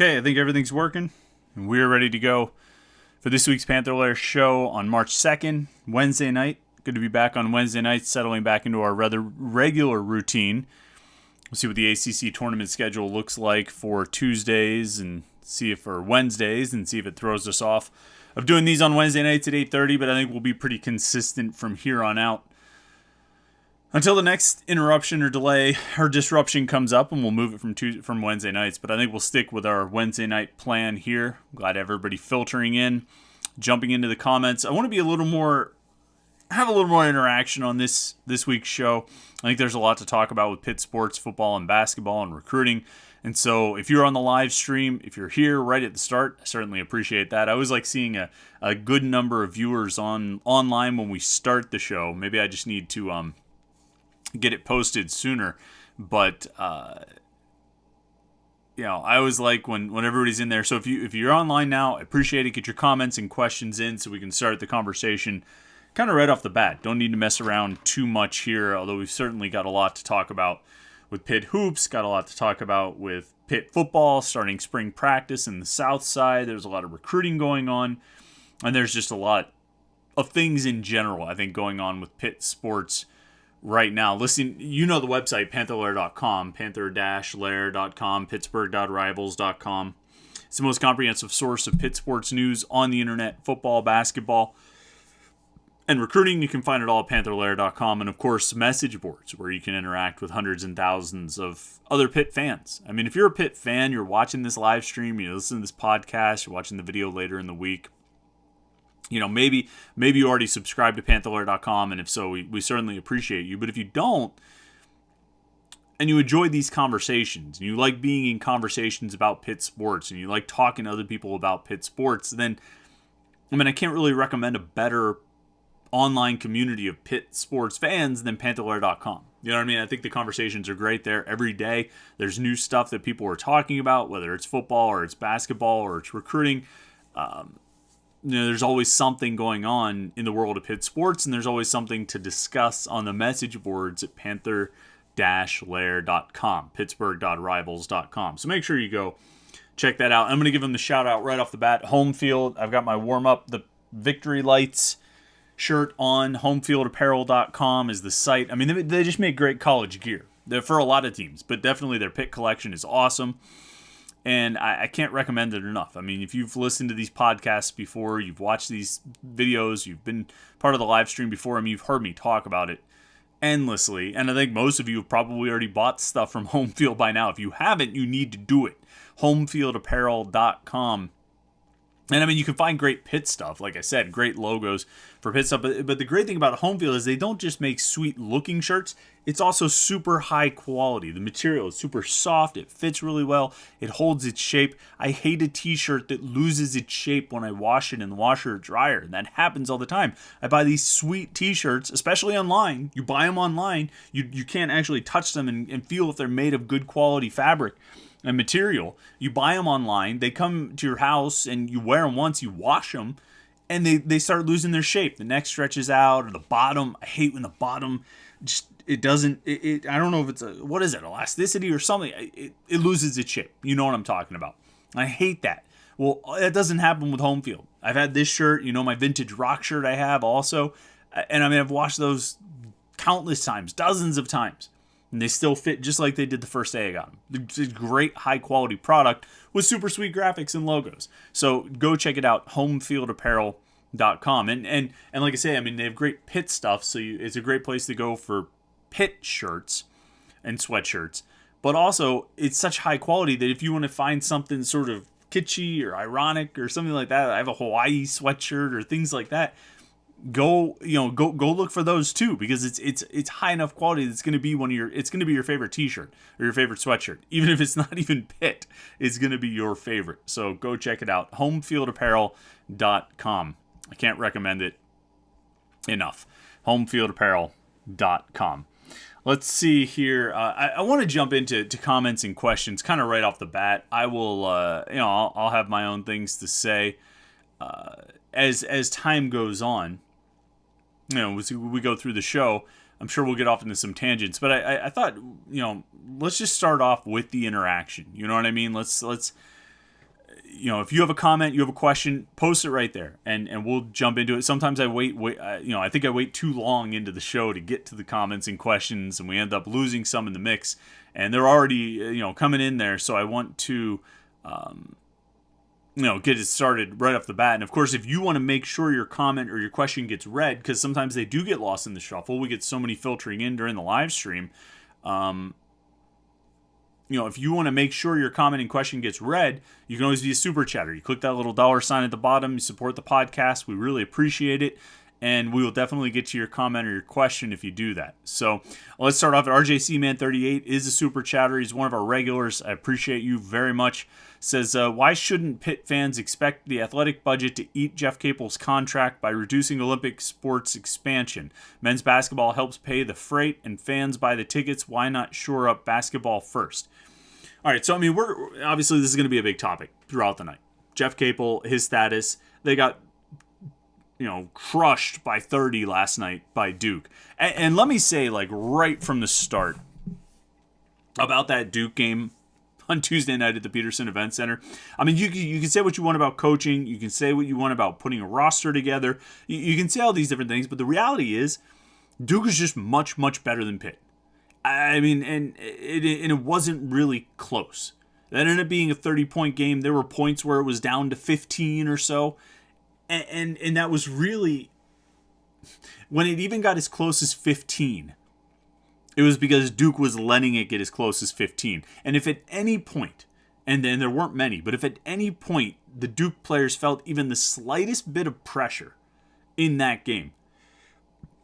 Okay, I think everything's working, and we're ready to go for this week's Panther-Lair Show on March 2nd, Wednesday night. Good to be back on Wednesday night, settling back into our rather regular routine. We'll see what the ACC tournament schedule looks like for Tuesdays and for Wednesdays, and see if it throws us off of doing these on Wednesday nights at 8:30, but I think we'll be pretty consistent from here on out until the next interruption or delay or disruption comes up, and we'll move it from Wednesday nights. But I think we'll stick with our Wednesday night plan here. Glad everybody filtering in, jumping into the comments. I want to be have a little more interaction on this week's show. I think there's a lot to talk about with Pitt sports, football, and basketball, and recruiting. And so if you're on the live stream, if you're here right at the start, I certainly appreciate that. I always like seeing a good number of viewers online when we start the show. Maybe I just need to get it posted sooner, but I always like when everybody's in there. So if you're online now, I appreciate it. Get your comments and questions in so we can start the conversation kind of right off the bat. Don't need to mess around too much here, although we've certainly got a lot to talk about with Pitt hoops, got a lot to talk about with Pitt football, starting spring practice in the South Side. There's a lot of recruiting going on, and there's just a lot of things in general, I think, going on with Pitt sports right now. Listen, you know the website, Panther-Lair.com, Panther-Lair.com, Pittsburgh.rivals.com. It's the most comprehensive source of Pitt sports news on the internet, football, basketball, and recruiting. You can find it all at Panther-Lair.com. And, of course, message boards where you can interact with hundreds and thousands of other Pitt fans. I mean, if you're a Pitt fan, you're watching this live stream, you listen to this podcast, you're watching the video later in the week, maybe you already subscribe to Panther-Lair.com, and if so, we certainly appreciate you. But if you don't, and you enjoy these conversations, and you like being in conversations about Pitt sports, and you like talking to other people about Pitt sports, then, I can't really recommend a better online community of Pitt sports fans than Panther-Lair.com. You know what I mean? I think the conversations are great there every day. There's new stuff that people are talking about, whether it's football or it's basketball or it's recruiting. There's always something going on in the world of Pitt sports, and there's always something to discuss on the message boards at Panther-Lair.com, Pittsburgh.rivals.com. So make sure you go check that out. I'm going to give them the shout out right off the bat. Home field, I've got my warm up, the Victory Lights shirt on. Homefieldapparel.com is the site. I mean, they just make great college gear. They're for a lot of teams, but definitely their Pitt collection is awesome. And I can't recommend it enough. I mean, if you've listened to these podcasts before, you've watched these videos, you've been part of the live stream before, you've heard me talk about it endlessly. And I think most of you have probably already bought stuff from Home Field by now. If you haven't, you need to do it. Homefieldapparel.com. And you can find great Pitt stuff. Like I said, great logos for Pitt stuff. But the great thing about Home Field is they don't just make sweet looking shirts. It's also super high quality. The material is super soft. It fits really well. It holds its shape. I hate a t-shirt that loses its shape when I wash it in the washer or dryer. And that happens all the time. I buy these sweet t-shirts, especially online. You buy them online. You can't actually touch them and feel if they're made of good quality fabric and material. You buy them online, they come to your house, and you wear them once, you wash them, and they start losing their shape. The neck stretches out, or the bottom, I hate when the bottom just, it doesn't, I don't know if it's elasticity or something, it loses its shape. You know what I'm talking about. I hate that. Well, that doesn't happen with Home Field. I've had this shirt, my vintage rock shirt I have also, and I've washed those countless times, dozens of times. And they still fit just like they did the first day I got them. It's a great high-quality product with super sweet graphics and logos. So go check it out, homefieldapparel.com. And like I say, they have great Pitt stuff, so it's a great place to go for Pitt shirts and sweatshirts. But also, it's such high quality that if you want to find something sort of kitschy or ironic or something like that, I have a Hawaii sweatshirt or things like that, go look for those too, because it's high enough quality that it's going to be your favorite t-shirt or your favorite sweatshirt. Even if it's not even Pitt, it's going to be your favorite. So go check it out, homefieldapparel.com. I can't recommend it enough. homefieldapparel.com. Let's see here. I want to jump into comments and questions kind of right off the bat. I will I'll have my own things to say as time goes on. As we go through the show, I'm sure we'll get off into some tangents, but I thought, let's just start off with the interaction. You know what I mean? Let's if you have a comment, you have a question, post it right there, and we'll jump into it. Sometimes I wait. I think I wait too long into the show to get to the comments and questions, and we end up losing some in the mix. And they're already, coming in there, so I want to, get it started right off the bat. And of course, if you want to make sure your comment or your question gets read, because sometimes they do get lost in the shuffle, we get so many filtering in during the live stream. If you want to make sure your comment and question gets read, you can always be a super chatter. You click that little $sign at the bottom. You support the podcast. We really appreciate it. And we will definitely get to your comment or your question if you do that. So let's start off. RJC Man 38 is a super chatter. He's one of our regulars. I appreciate you very much. Says, why shouldn't Pitt fans expect the athletic budget to eat Jeff Capel's contract by reducing Olympic sports expansion? Men's basketball helps pay the freight and fans buy the tickets. Why not shore up basketball first? All right, so we're obviously this is going to be a big topic throughout the night. Jeff Capel, his status, they got crushed by 30 last night by Duke. And let me say, right from the start about that Duke game on Tuesday night at the Peterson Event Center. You can say what you want about coaching. You can say what you want about putting a roster together. You can say all these different things, but the reality is Duke is just much, much better than Pitt. And it wasn't really close. That ended up being a 30-point game. There were points where it was down to 15 or so. And that was really, when it even got as close as 15, it was because Duke was letting it get as close as 15. And if at any point, and then there weren't many, but if at any point the Duke players felt even the slightest bit of pressure in that game,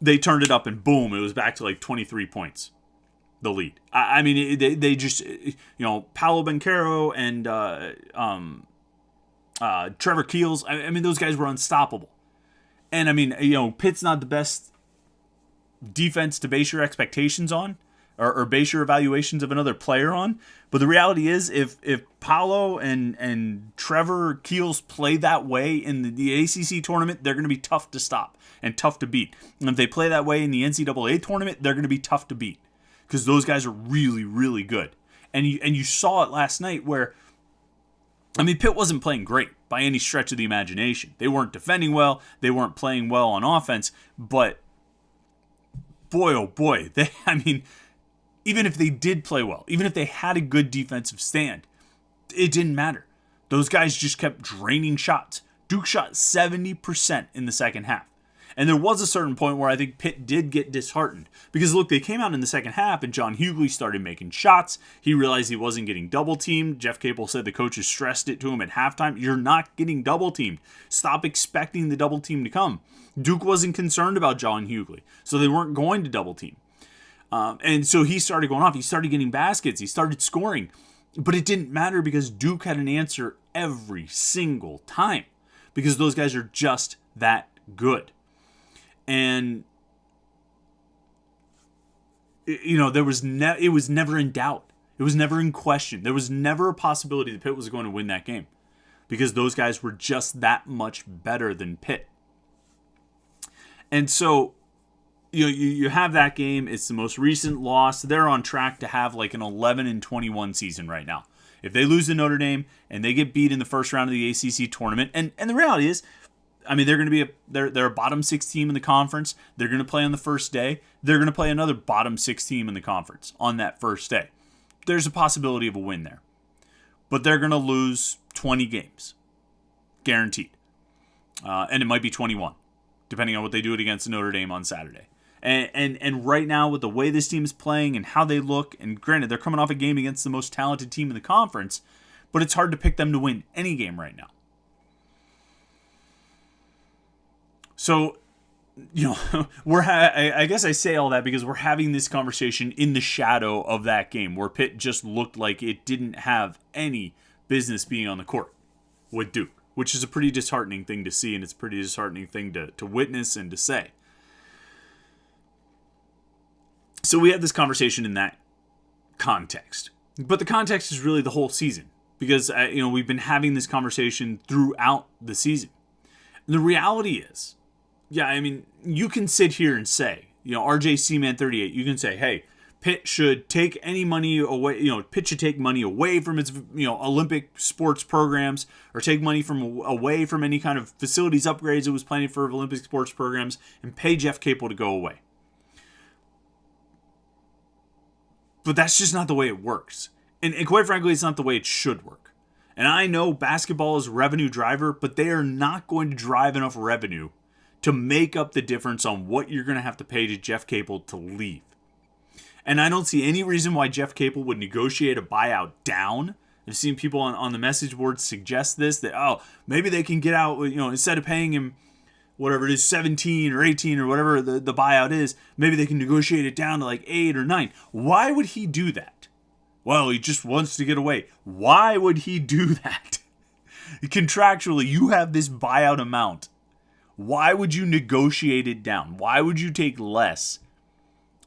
they turned it up and boom, it was back to 23 points. The lead. They just, Paolo Banchero and Trevor Keels, those guys were unstoppable. And Pitt's not the best defense to base your expectations on or base your evaluations of another player on. But the reality is if Paolo and Trevor Keels play that way in the ACC tournament, they're going to be tough to stop and tough to beat. And if they play that way in the NCAA tournament, they're going to be tough to beat. Because those guys are really, really good. And you saw it last night where, Pitt wasn't playing great by any stretch of the imagination. They weren't defending well. They weren't playing well on offense. But, boy, oh boy, even if they did play well, even if they had a good defensive stand, it didn't matter. Those guys just kept draining shots. Duke shot 70% in the second half. And there was a certain point where I think Pitt did get disheartened. Because, look, they came out in the second half and John Hughley started making shots. He realized he wasn't getting double-teamed. Jeff Capel said the coaches stressed it to him at halftime. You're not getting double-teamed. Stop expecting the double-team to come. Duke wasn't concerned about John Hughley, so they weren't going to double-team. And so he started going off. He started getting baskets. He started scoring. But it didn't matter because Duke had an answer every single time. Because those guys are just that good. And it was never in doubt. It was never in question. There was never a possibility that Pitt was going to win that game because those guys were just that much better than Pitt. And so you have that game. It's the most recent loss. They're on track to have an 11-21 season right now. If they lose to Notre Dame and they get beat in the first round of the ACC tournament, and the reality is, they're going to be they're a bottom 6 team in the conference. They're going to play on the first day. They're going to play another bottom 6 team in the conference on that first day. There's a possibility of a win there. But they're going to lose 20 games. Guaranteed. And it might be 21, depending on what they do it against Notre Dame on Saturday. And right now, with the way this team is playing and how they look, and granted, they're coming off a game against the most talented team in the conference, but it's hard to pick them to win any game right now. So, I guess I say all that because we're having this conversation in the shadow of that game where Pitt just looked like it didn't have any business being on the court with Duke, which is a pretty disheartening thing to see, and it's a pretty disheartening thing to witness and to say. So we had this conversation in that context. But the context is really the whole season because, we've been having this conversation throughout the season. And the reality is, you can sit here and say, RJC Man 38, you can say, hey, Pitt should take any money away. Pitt should take money away from its Olympic sports programs, or take money away from any kind of facilities upgrades it was planning for Olympic sports programs, and pay Jeff Capel to go away. But that's just not the way it works. And quite frankly, it's not the way it should work. And I know basketball is a revenue driver, but they are not going to drive enough revenue to make up the difference on what you're going to have to pay to Jeff Capel to leave. And I don't see any reason why Jeff Capel would negotiate a buyout down. I've seen people on the message boards suggest this, that, maybe they can get out, instead of paying him whatever it is, 17 or 18 or whatever the buyout is, maybe they can negotiate it down to like 8 or 9. Why would he do that? Well, he just wants to get away. Why would he do that? Contractually, you have this buyout amount. Why would you negotiate it down? Why would you take less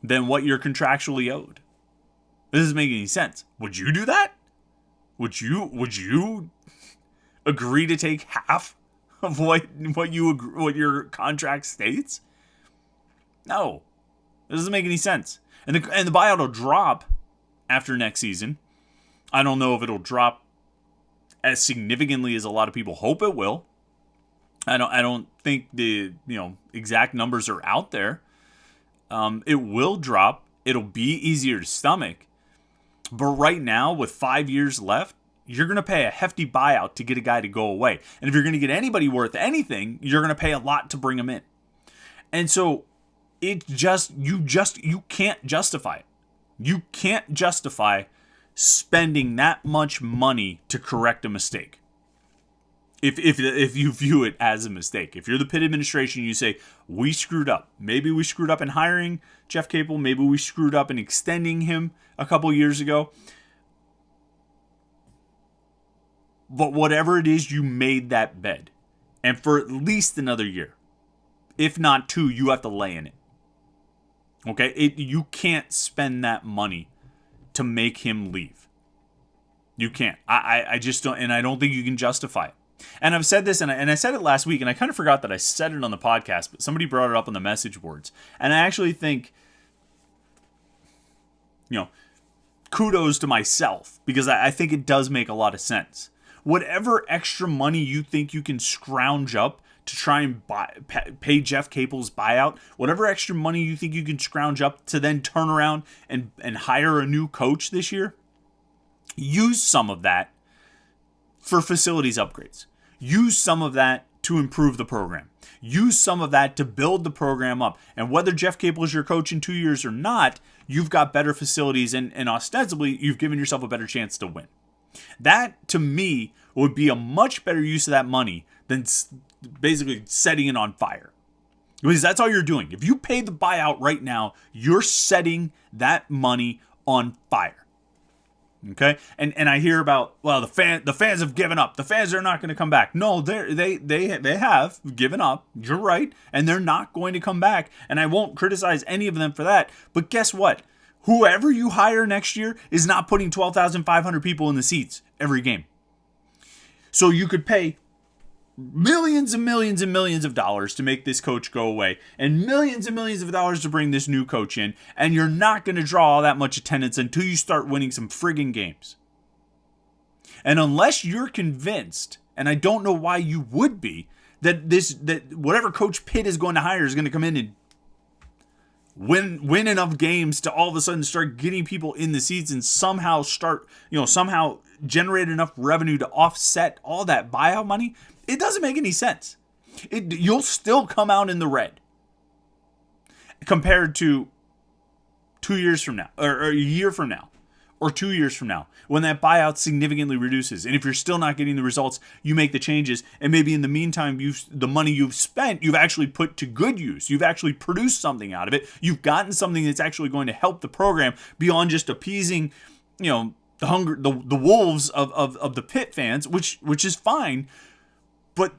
than what you're contractually owed? This doesn't make any sense. Would you do that? Would you agree to take half of what your contract states? No, it doesn't make any sense. And the buyout will drop after next season. I don't know if it'll drop as significantly as a lot of people hope it will. I don't think the exact numbers are out there. It will drop. It'll be easier to stomach. But right now, with 5 years left, you're going to pay a hefty buyout to get a guy to go away. And if you're going to get anybody worth anything, you're going to pay a lot to bring him in. And so you can't justify it. You can't justify spending that much money to correct a mistake. If you view it as a mistake. If you're the Pitt administration, you say, we screwed up. Maybe we screwed up in hiring Jeff Capel. Maybe we screwed up in extending him a couple years ago. But whatever it is, you made that bed. And for at least another year, if not 2, you have to lay in it. Okay? You can't spend that money to make him leave. You can't. I just don't, and I don't think you can justify it. And I've said this, and I said it last week, and I kind of forgot that I said it on the podcast, but somebody brought it up on the message boards. And I actually think, kudos to myself, because I think it does make a lot of sense. Whatever extra money you think you can scrounge up to try and pay Jeff Capel's buyout, whatever extra money you think you can scrounge up to then turn around and hire a new coach this year, use some of that for facilities upgrades. Use some of that to improve the program. Use some of that to build the program up. And whether Jeff Capel is your coach in 2 years or not, you've got better facilities, and ostensibly, you've given yourself a better chance to win. That, to me, would be a much better use of that money than basically setting it on fire. Because that's all you're doing. If you pay the buyout right now, you're setting that money on fire. Okay? And I hear about, well, the fans have given up. The fans are not going to come back. No, they have given up. You're right. And they're not going to come back. And I won't criticize any of them for that. But guess what? Whoever you hire next year is not putting 12,500 people in the seats every game. So you could pay millions and millions and millions of dollars to make this coach go away, and millions of dollars to bring this new coach in, and you're not going to draw all that much attendance until you start winning some friggin' games. And unless you're convinced, and I don't know why you would be, that whatever Coach Pitt is going to hire is going to come in and win enough games to all of a sudden start getting people in the seats and somehow generate enough revenue to offset all that buyout money, it doesn't make any sense. You'll still come out in the red compared to 2 years from now, or a year from now, or 2 years from now, when that buyout significantly reduces. And if you're still not getting the results, you make the changes, and maybe in the meantime, the money you've spent, you've actually put to good use. You've actually produced something out of it. You've gotten something that's actually going to help the program beyond just appeasing, the wolves of the Pitt fans, which is fine. But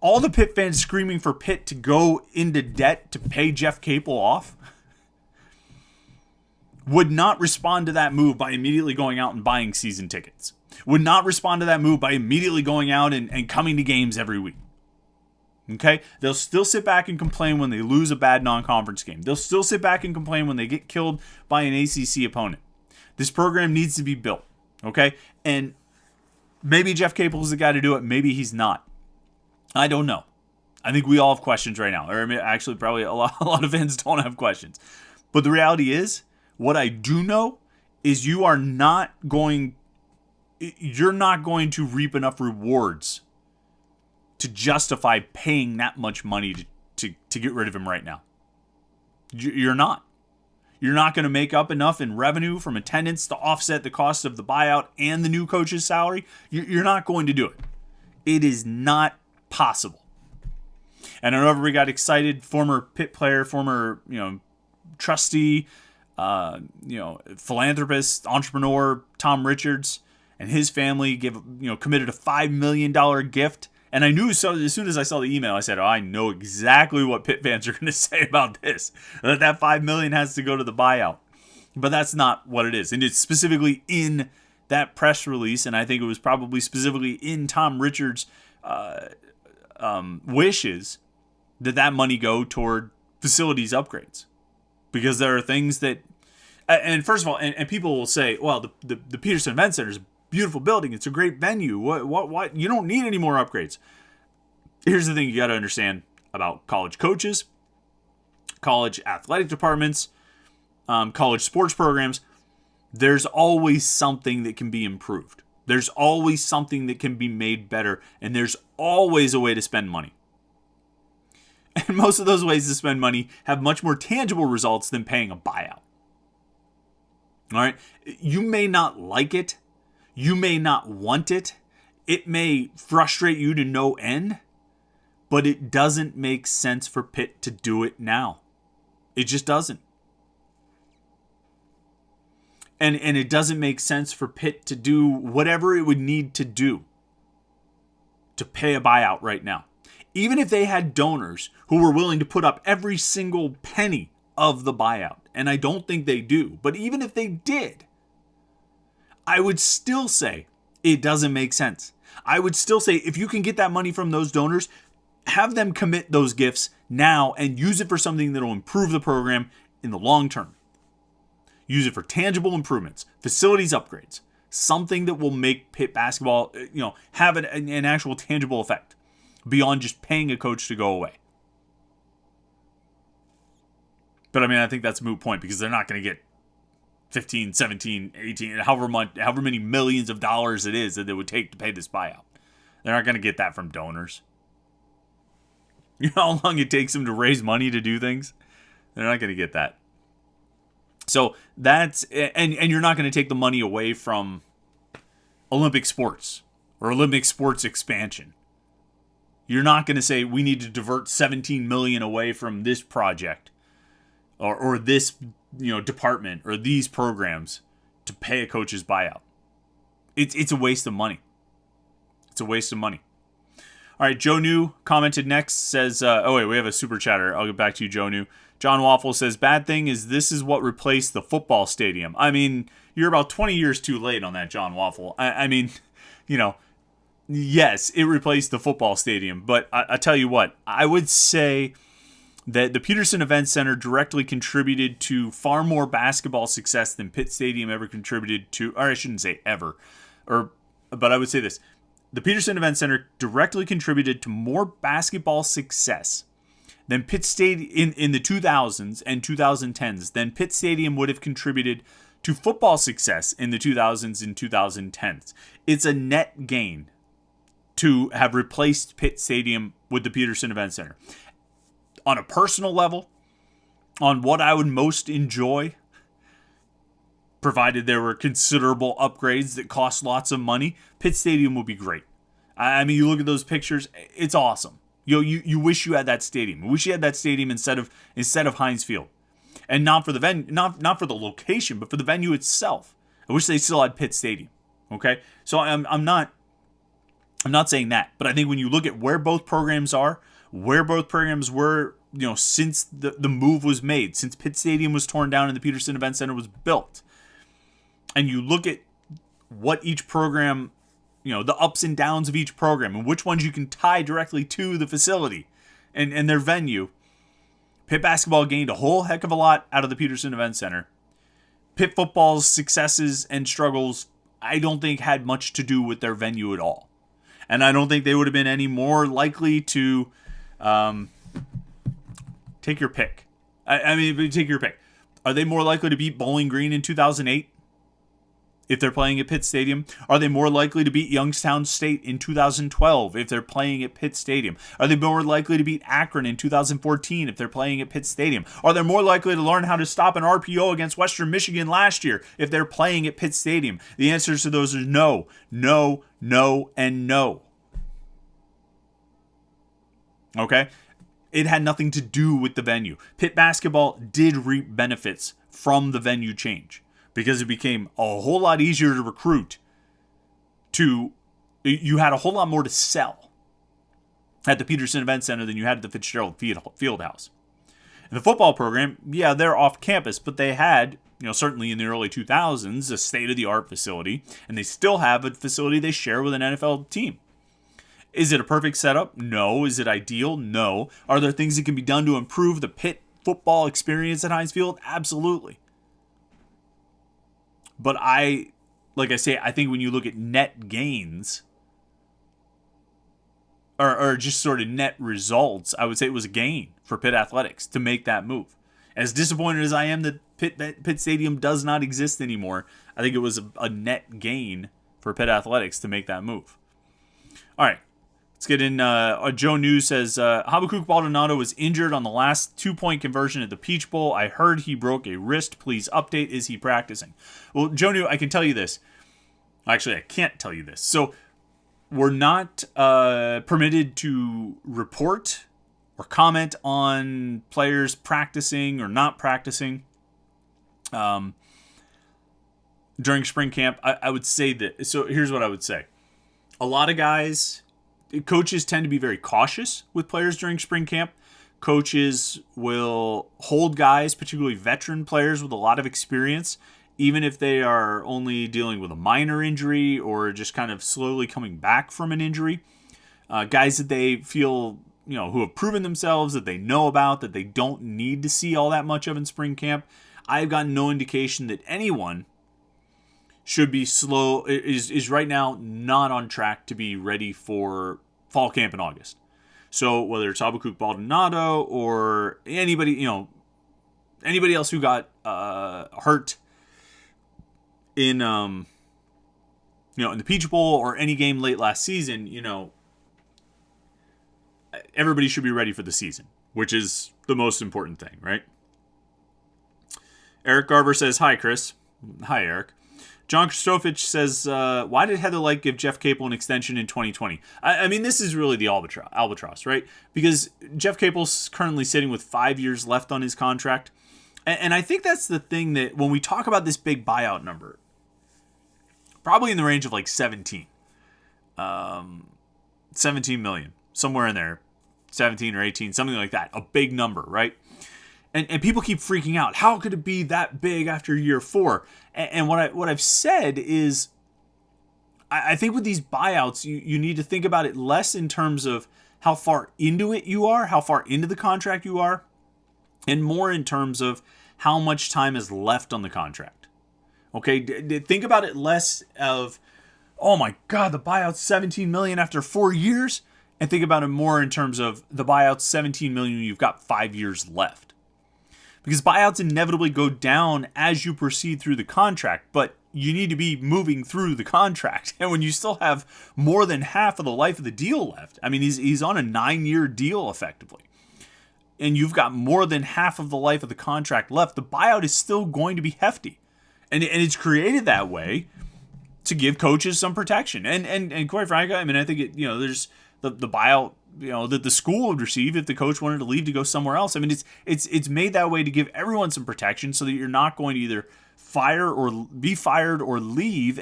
all the Pitt fans screaming for Pitt to go into debt to pay Jeff Capel off would not respond to that move by immediately going out and buying season tickets. Would not respond to that move by immediately going out and coming to games every week. Okay? They'll still sit back and complain when they lose a bad non-conference game. They'll still sit back and complain when they get killed by an ACC opponent. This program needs to be built. Okay? And maybe Jeff Capel is the guy to do it. Maybe he's not. I don't know. I think we all have questions right now. Or actually, probably a lot of fans don't have questions. But the reality is, what I do know is you're not going to reap enough rewards to justify paying that much money to get rid of him right now. You're not. You're not going to make up enough in revenue from attendance to offset the cost of the buyout and the new coach's salary. You're not going to do it. It is not possible. And I know everybody got excited. Former Pitt player, former trustee, philanthropist, entrepreneur Tom Richards and his family committed a $5 million gift. And I knew as soon as I saw the email, I said, I know exactly what Pitt fans are going to say about this. That $5 million has to go to the buyout. But that's not what it is. And it's specifically in that press release, and I think it was probably specifically in Tom Richards' wishes that money go toward facilities upgrades. Because there are things that, and first of all, and people will say, well, the Peterson Event Center is beautiful building. It's a great venue. What? You don't need any more upgrades. Here's the thing you got to understand about college coaches, college athletic departments, college sports programs. There's always something that can be improved. There's always something that can be made better. And there's always a way to spend money. And most of those ways to spend money have much more tangible results than paying a buyout. All right? You may not like it. You may not want it. It may frustrate you to no end, but it doesn't make sense for Pitt to do it now. It just doesn't. And it doesn't make sense for Pitt to do whatever it would need to do to pay a buyout right now. Even if they had donors who were willing to put up every single penny of the buyout, and I don't think they do, but even if they did, I would still say it doesn't make sense. I would still say if you can get that money from those donors, have them commit those gifts now and use it for something that will improve the program in the long term. Use it for tangible improvements, facilities upgrades, something that will make Pitt basketball, have an actual tangible effect beyond just paying a coach to go away. But I think that's a moot point because they're not going to get 15, 17, 18, however many millions of dollars it is that it would take to pay this buyout. They're not going to get that from donors. You know how long it takes them to raise money to do things? They're not going to get that. So that's, and you're not going to take the money away from Olympic sports or Olympic sports expansion. You're not going to say we need to divert $17 million away from this project or this department or these programs to pay a coach's buyout. It's a waste of money. It's a waste of money. All right, Joe New commented next, says, we have a super chatter. I'll get back to you, Joe New. John Waffle says, bad thing is this is what replaced the football stadium. You're about 20 years too late on that, John Waffle. Yes, it replaced the football stadium. But I tell you what, I would say that the Peterson Event Center directly contributed to far more basketball success than Pitt Stadium ever contributed to, or I shouldn't say ever, but I would say this. The Peterson Event Center directly contributed to more basketball success than Pitt Stadium in the 2000s and 2010s than Pitt Stadium would have contributed to football success in the 2000s and 2010s. It's a net gain to have replaced Pitt Stadium with the Peterson Event Center. On a personal level, on what I would most enjoy, provided there were considerable upgrades that cost lots of money, Pitt Stadium would be great. You look at those pictures, it's awesome. You wish you had that stadium. You wish you had that stadium instead of Heinz Field, and not for the not for the location, but for the venue itself. I wish they still had Pitt Stadium. Okay, so I'm not saying that, but I think when you look at where both programs are, where both programs were, since the move was made, since Pitt Stadium was torn down and the Peterson Event Center was built, and you look at what each program, the ups and downs of each program and which ones you can tie directly to the facility, and their venue, Pitt basketball gained a whole heck of a lot out of the Peterson Event Center. Pitt football's successes and struggles, I don't think, had much to do with their venue at all. And I don't think they would have been any more likely to take your pick. I mean, take your pick. Are they more likely to beat Bowling Green in 2008 if they're playing at Pitt Stadium? Are they more likely to beat Youngstown State in 2012 if they're playing at Pitt Stadium? Are they more likely to beat Akron in 2014 if they're playing at Pitt Stadium? Are they more likely to learn how to stop an RPO against Western Michigan last year if they're playing at Pitt Stadium? The answers to those are no, no, no, and no. Okay? It had nothing to do with the venue. Pitt basketball did reap benefits from the venue change because it became a whole lot easier to recruit. You had a whole lot more to sell at the Peterson Event Center than you had at the Fitzgerald Fieldhouse. And the football program, yeah, they're off campus, but they had, certainly in the early 2000s, a state-of-the-art facility, and they still have a facility they share with an NFL team. Is it a perfect setup? No. Is it ideal? No. Are there things that can be done to improve the Pitt football experience at Heinz Field? Absolutely. But I think when you look at net gains or just sort of net results, I would say it was a gain for Pitt Athletics to make that move. As disappointed as I am that Pitt Stadium does not exist anymore, I think it was a net gain for Pitt Athletics to make that move. All right. Let's get in. Joe News says, Habakkuk Baldonado was injured on the last 2-point conversion at the Peach Bowl. I heard he broke a wrist. Please update. Is he practicing? Well, Joe News, I can tell you this. Actually, I can't tell you this. So we're not permitted to report or comment on players practicing or not practicing during spring camp. I would say that. So here's what I would say. A lot of coaches tend to be very cautious with players during spring camp. Coaches will hold guys, particularly veteran players with a lot of experience, even if they are only dealing with a minor injury or just kind of slowly coming back from an injury. Guys that they feel, who have proven themselves, that they know about, that they don't need to see all that much of in spring camp. I've gotten no indication that anyone should be is right now not on track to be ready for fall camp in August. So whether it's Habakkuk Baldonado or anybody else who got hurt in in the Peach Bowl or any game late last season, everybody should be ready for the season, which is the most important thing, right? Eric Garver says, "Hi, Chris." Hi, Eric. John Kristofich says, why did Heather Light give Jeff Capel an extension in 2020? I mean, this is really the albatross, right? Because Jeff Capel's currently sitting with 5 years left on his contract. And I think that's the thing that when we talk about this big buyout number, probably in the range of like 17 million, somewhere in there, 17 or 18, something like that, a big number, right? And people keep freaking out. How could it be that big after year 4? And what I've said is, I think with these buyouts, you need to think about it less in terms of how far into it you are, how far into the contract you are, and more in terms of how much time is left on the contract. Okay, think about it less of, oh my God, the buyout's $17 million after 4 years, and think about it more in terms of the buyout's $17 million. You've got 5 years left. Because buyouts inevitably go down as you proceed through the contract, but you need to be moving through the contract. And when you still have more than half of the life of the deal left, I mean, he's on a 9-year deal effectively, and you've got more than half of the life of the contract left, the buyout is still going to be hefty. And it's created that way to give coaches some protection. And quite frankly, I mean, I think there's the buyout that the school would receive if the coach wanted to leave to go somewhere else. I mean, it's made that way to give everyone some protection so that you're not going to either be fired or leave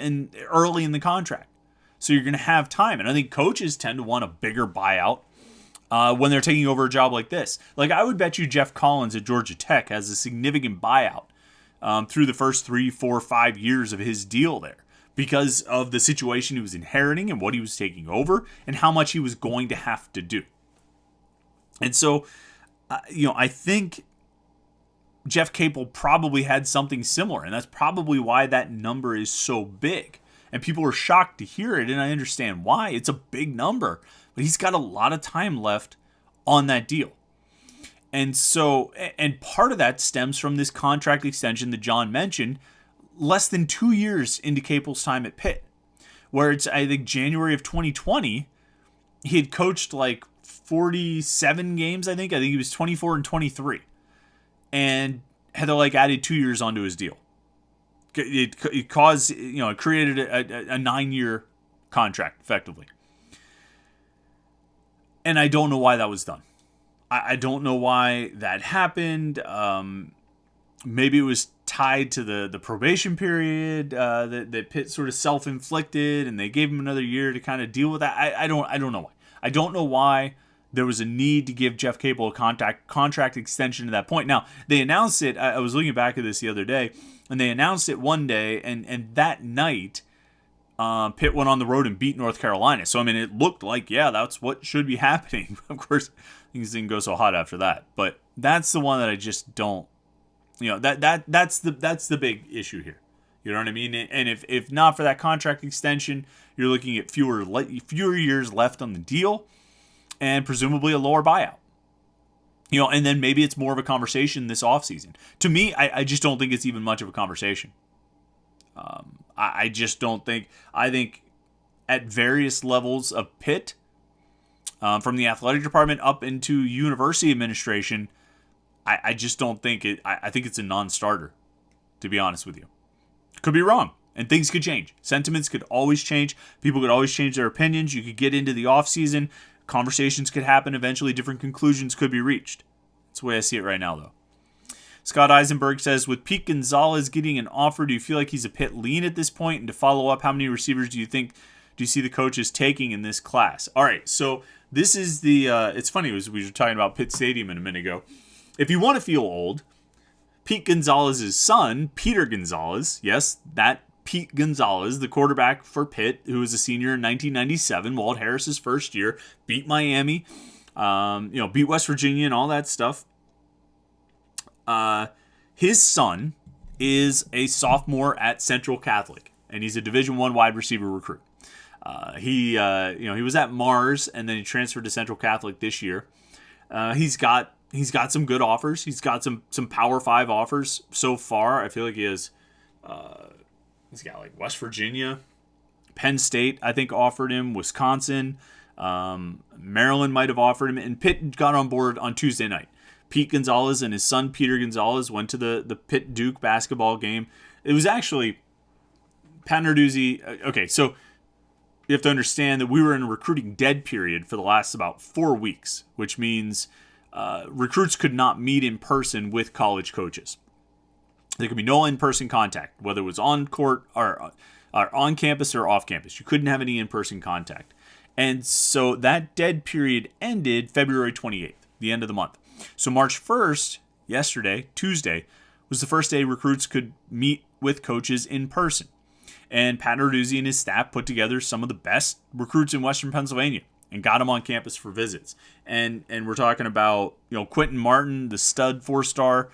early in the contract. So you're going to have time. And I think coaches tend to want a bigger buyout when they're taking over a job like this. Like, I would bet you Jeff Collins at Georgia Tech has a significant buyout through the first 3, 4, 5 years of his deal there, because of the situation he was inheriting and what he was taking over and how much he was going to have to do. And so, I think Jeff Capel probably had something similar, and that's probably why that number is so big. And people are shocked to hear it, and I understand why. It's a big number, but he's got a lot of time left on that deal. And so, and part of that stems from this contract extension that John mentioned, less than 2 years into Capel's time at Pitt, where it's, I think, January of 2020, he had coached like 47 games, I think. I think he was 24 and 23. And had to like added 2 years onto his deal. It caused, it created a 9-year contract, effectively. And I don't know why that was done. I don't know why that happened. Maybe it was tied to the probation period that Pitt sort of self-inflicted, and they gave him another year to kind of deal with that. I don't know why. I don't know why there was a need to give Jeff Capel a contract extension to that point. Now, they announced it. I was looking back at this the other day, and they announced it one day, and that night, Pitt went on the road and beat North Carolina. So, I mean, it looked like, yeah, that's what should be happening. Of course, things didn't go so hot after that. But that's the one that I just don't, that's the big issue here. You know what I mean? And if not for that contract extension, you're looking at fewer years left on the deal and presumably a lower buyout. And then maybe it's more of a conversation this offseason. To me, I just don't think it's even much of a conversation. I just don't think. I think at various levels of Pitt, from the athletic department up into university administration, I just don't think it. I think it's a non-starter, to be honest with you. Could be wrong, and things could change. Sentiments could always change. People could always change their opinions. You could get into the offseason. Conversations could happen. Eventually, different conclusions could be reached. That's the way I see it right now, though. Scott Eisenberg says, with Pete Gonzalez getting an offer, do you feel like he's a Pitt lean at this point? And to follow up, how many receivers do you see the coaches taking in this class? All right, so this is the, it's funny, we were talking about Pitt Stadium a minute ago. If you want to feel old, Pete Gonzalez's son, Peter Gonzalez, yes, that Pete Gonzalez, the quarterback for Pitt, who was a senior in 1997, Walt Harris's first year, beat Miami, beat West Virginia and all that stuff. His son is a sophomore at Central Catholic, and he's a Division I wide receiver recruit. He was at Mars, and then he transferred to Central Catholic this year. He's got some good offers. He's got some Power 5 offers so far. I feel like he's got like West Virginia, Penn State, I think, offered him, Wisconsin, Maryland might have offered him, and Pitt got on board on Tuesday night. Pete Gonzalez and his son Peter Gonzalez went to the Pitt-Duke basketball game. It was actually Pat Narduzzi. Okay, so you have to understand that we were in a recruiting dead period for the last about 4 weeks, which means recruits could not meet in person with college coaches. There could be no in-person contact, whether it was on court or on campus or off campus. You couldn't have any in-person contact. And so that dead period ended February 28th, the end of the month. So March 1st, yesterday, Tuesday, was the first day recruits could meet with coaches in person. And Pat Narduzzi and his staff put together some of the best recruits in Western Pennsylvania and got them on campus for visits. And we're talking about, Quentin Martin, the stud 4-star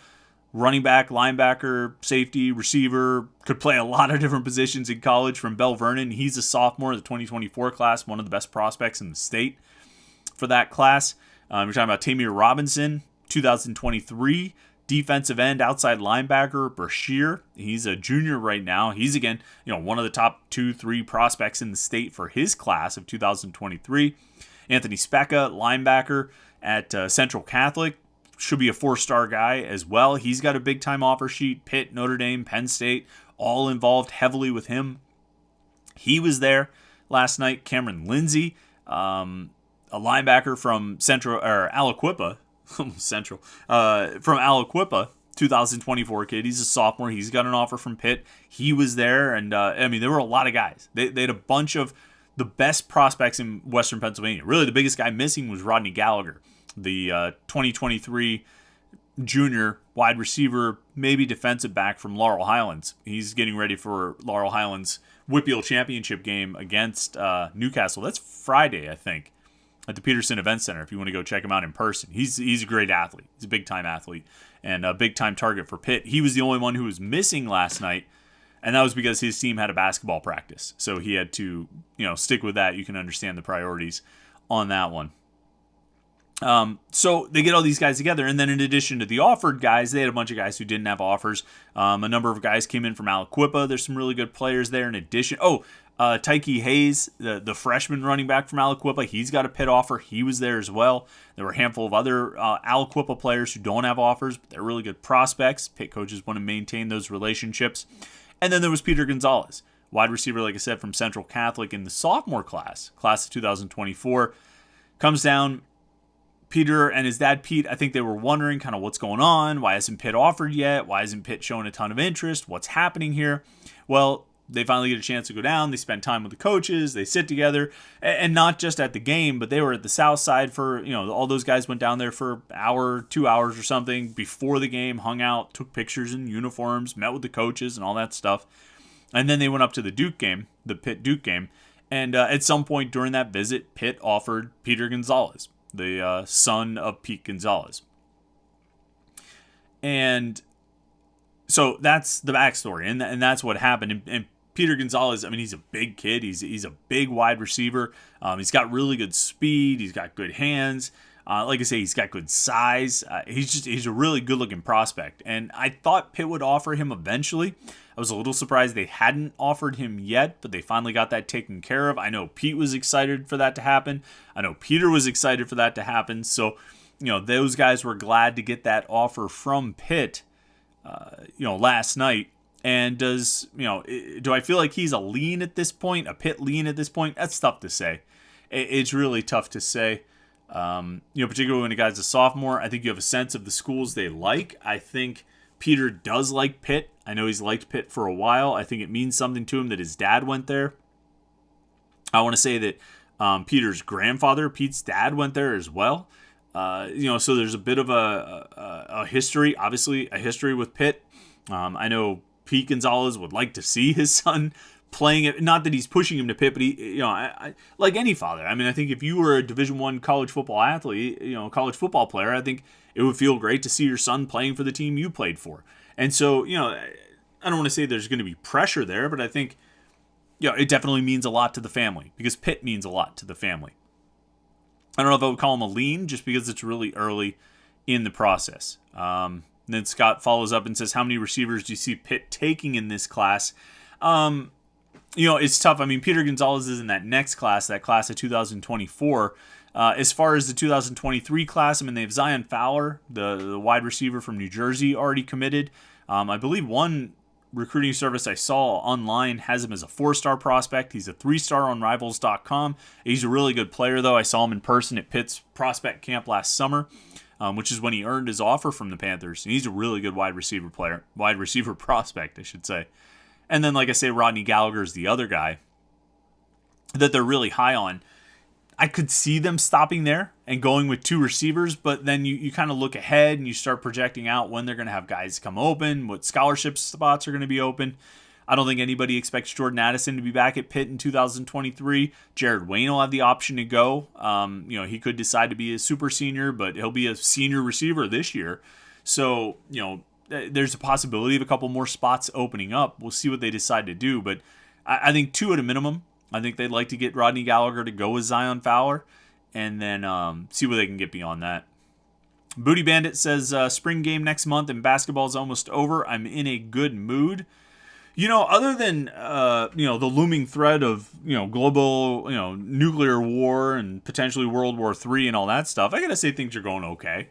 running back, linebacker, safety, receiver, could play a lot of different positions in college from Bell Vernon. He's a sophomore, the 2024 class, one of the best prospects in the state for that class. We're talking about Tamir Robinson, 2023, defensive end, outside linebacker, Brashear. He's a junior right now. He's, again, one of the top 2-3 prospects in the state for his class of 2023. Anthony Specca, linebacker at Central Catholic, should be a 4-star guy as well. He's got a big-time offer sheet. Pitt, Notre Dame, Penn State, all involved heavily with him. He was there last night. Cameron Lindsay, a linebacker from Aliquippa, from Aliquippa, 2024 kid. He's a sophomore. He's got an offer from Pitt. He was there, and there were a lot of guys. They had a bunch of the best prospects in Western Pennsylvania. Really, the biggest guy missing was Rodney Gallagher, the 2023 junior wide receiver, maybe defensive back from Laurel Highlands. He's getting ready for Laurel Highlands Whitfield Championship game against Newcastle. That's Friday, I think. at the Peterson Event Center if you want to go check him out in person. He's a great athlete. He's a big-time athlete and a big-time target for Pitt. He was the only one who was missing last night, and that was because his team had a basketball practice. So he had to, stick with that. You can understand the priorities on that one. So they get all these guys together, and then in addition to the offered guys, they had a bunch of guys who didn't have offers. A number of guys came in from Aliquippa. There's some really good players there in addition. Tyke Hayes, the freshman running back from Aliquippa, he's got a Pitt offer. He was there as well. There were a handful of other Aliquippa players who don't have offers, but they're really good prospects. Pitt coaches want to maintain those relationships. And then there was Peter Gonzalez, wide receiver, like I said, from Central Catholic in the sophomore class of 2024. Comes down. Peter and his dad, Pete, I think they were wondering kind of what's going on. Why hasn't Pitt offered yet? Why isn't Pitt showing a ton of interest? What's happening here? Well, they finally get a chance to go down. They spend time with the coaches. They sit together, and not just at the game, but they were at the south side for, all those guys went down there for an hour, 2 hours or something before the game, hung out, took pictures in uniforms, met with the coaches and all that stuff. And then they went up to the Duke game, the Pitt-Duke game. And at some point during that visit, Pitt offered Peter Gonzalez, the son of Pete Gonzalez. And so that's the backstory, and that's what happened. And Peter Gonzalez, I mean, he's a big kid. He's a big wide receiver. He's got really good speed. He's got good hands. Like I say, he's got good size. He's a really good-looking prospect. And I thought Pitt would offer him eventually. I was a little surprised they hadn't offered him yet, but they finally got that taken care of. I know Pete was excited for that to happen. I know Peter was excited for that to happen. So, those guys were glad to get that offer from Pitt, last night. And do I feel like he's a lean at this point, a Pitt lean at this point? That's tough to say. It's really tough to say. Particularly when a guy's a sophomore. I think you have a sense of the schools they like. I think Peter does like Pitt. I know he's liked Pitt for a while. I think it means something to him that his dad went there. I want to say that Peter's grandfather, Pete's dad, went there as well. So there's a bit of a history, obviously a history with Pitt. I know Pete Gonzalez would like to see his son playing it. Not that he's pushing him to Pitt, but he, I like any father. I mean, I think if you were a Division I college football athlete, college football player, I think it would feel great to see your son playing for the team you played for. And so, I don't want to say there's going to be pressure there, but I think, it definitely means a lot to the family because Pitt means a lot to the family. I don't know if I would call him a lean just because it's really early in the process. Then Scott follows up and says, how many receivers do you see Pitt taking in this class? It's tough. I mean, Peter Gonzalez is in that next class, that class of 2024. As far as the 2023 class, I mean, they have Zion Fowler, the wide receiver from New Jersey, already committed. I believe one recruiting service I saw online has him as a 4-star prospect. He's a 3-star on Rivals.com. He's a really good player, though. I saw him in person at Pitt's prospect camp last summer, which is when he earned his offer from the Panthers. And he's a really good wide receiver prospect, I should say. And then, like I say, Rodney Gallagher is the other guy that they're really high on. I could see them stopping there and going with 2 receivers, but then you kind of look ahead and you start projecting out when they're going to have guys come open, what scholarship spots are going to be open. I don't think anybody expects Jordan Addison to be back at Pitt in 2023. Jared Wayne will have the option to go. He could decide to be a super senior, but he'll be a senior receiver this year. So, there's a possibility of a couple more spots opening up. We'll see what they decide to do, but I think 2 at a minimum. I think they'd like to get Rodney Gallagher to go with Zion Fowler and then see what they can get beyond that. Booty Bandit says, spring game next month and basketball's almost over. I'm in a good mood. Other than, the looming threat of, global, nuclear war and potentially World War III and all that stuff, I got to say things are going okay.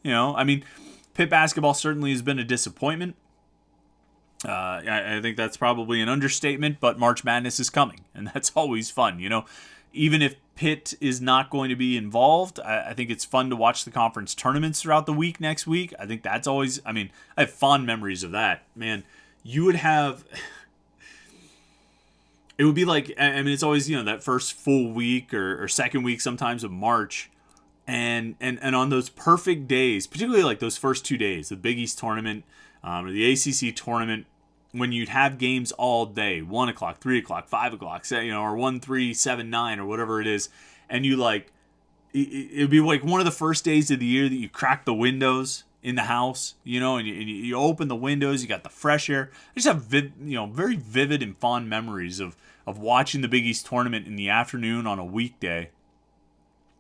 Pitt basketball certainly has been a disappointment. I think that's probably an understatement, but March Madness is coming, and that's always fun. Even if Pitt is not going to be involved, I think it's fun to watch the conference tournaments throughout the week next week. I think that's always, I have fond memories of that. Man, you would have, it would be like, it's always, that first full week or second week sometimes of March. And on those perfect days, particularly like those first 2 days, the Big East tournament or the ACC tournament, when you'd have games all day, 1 o'clock, 3 o'clock, 5 o'clock, or 1, 3, 7, 9, or whatever it is, and you it'd be like one of the first days of the year that you crack the windows in the house, and you open the windows, you got the fresh air. I just have very vivid and fond memories of watching the Big East tournament in the afternoon on a weekday,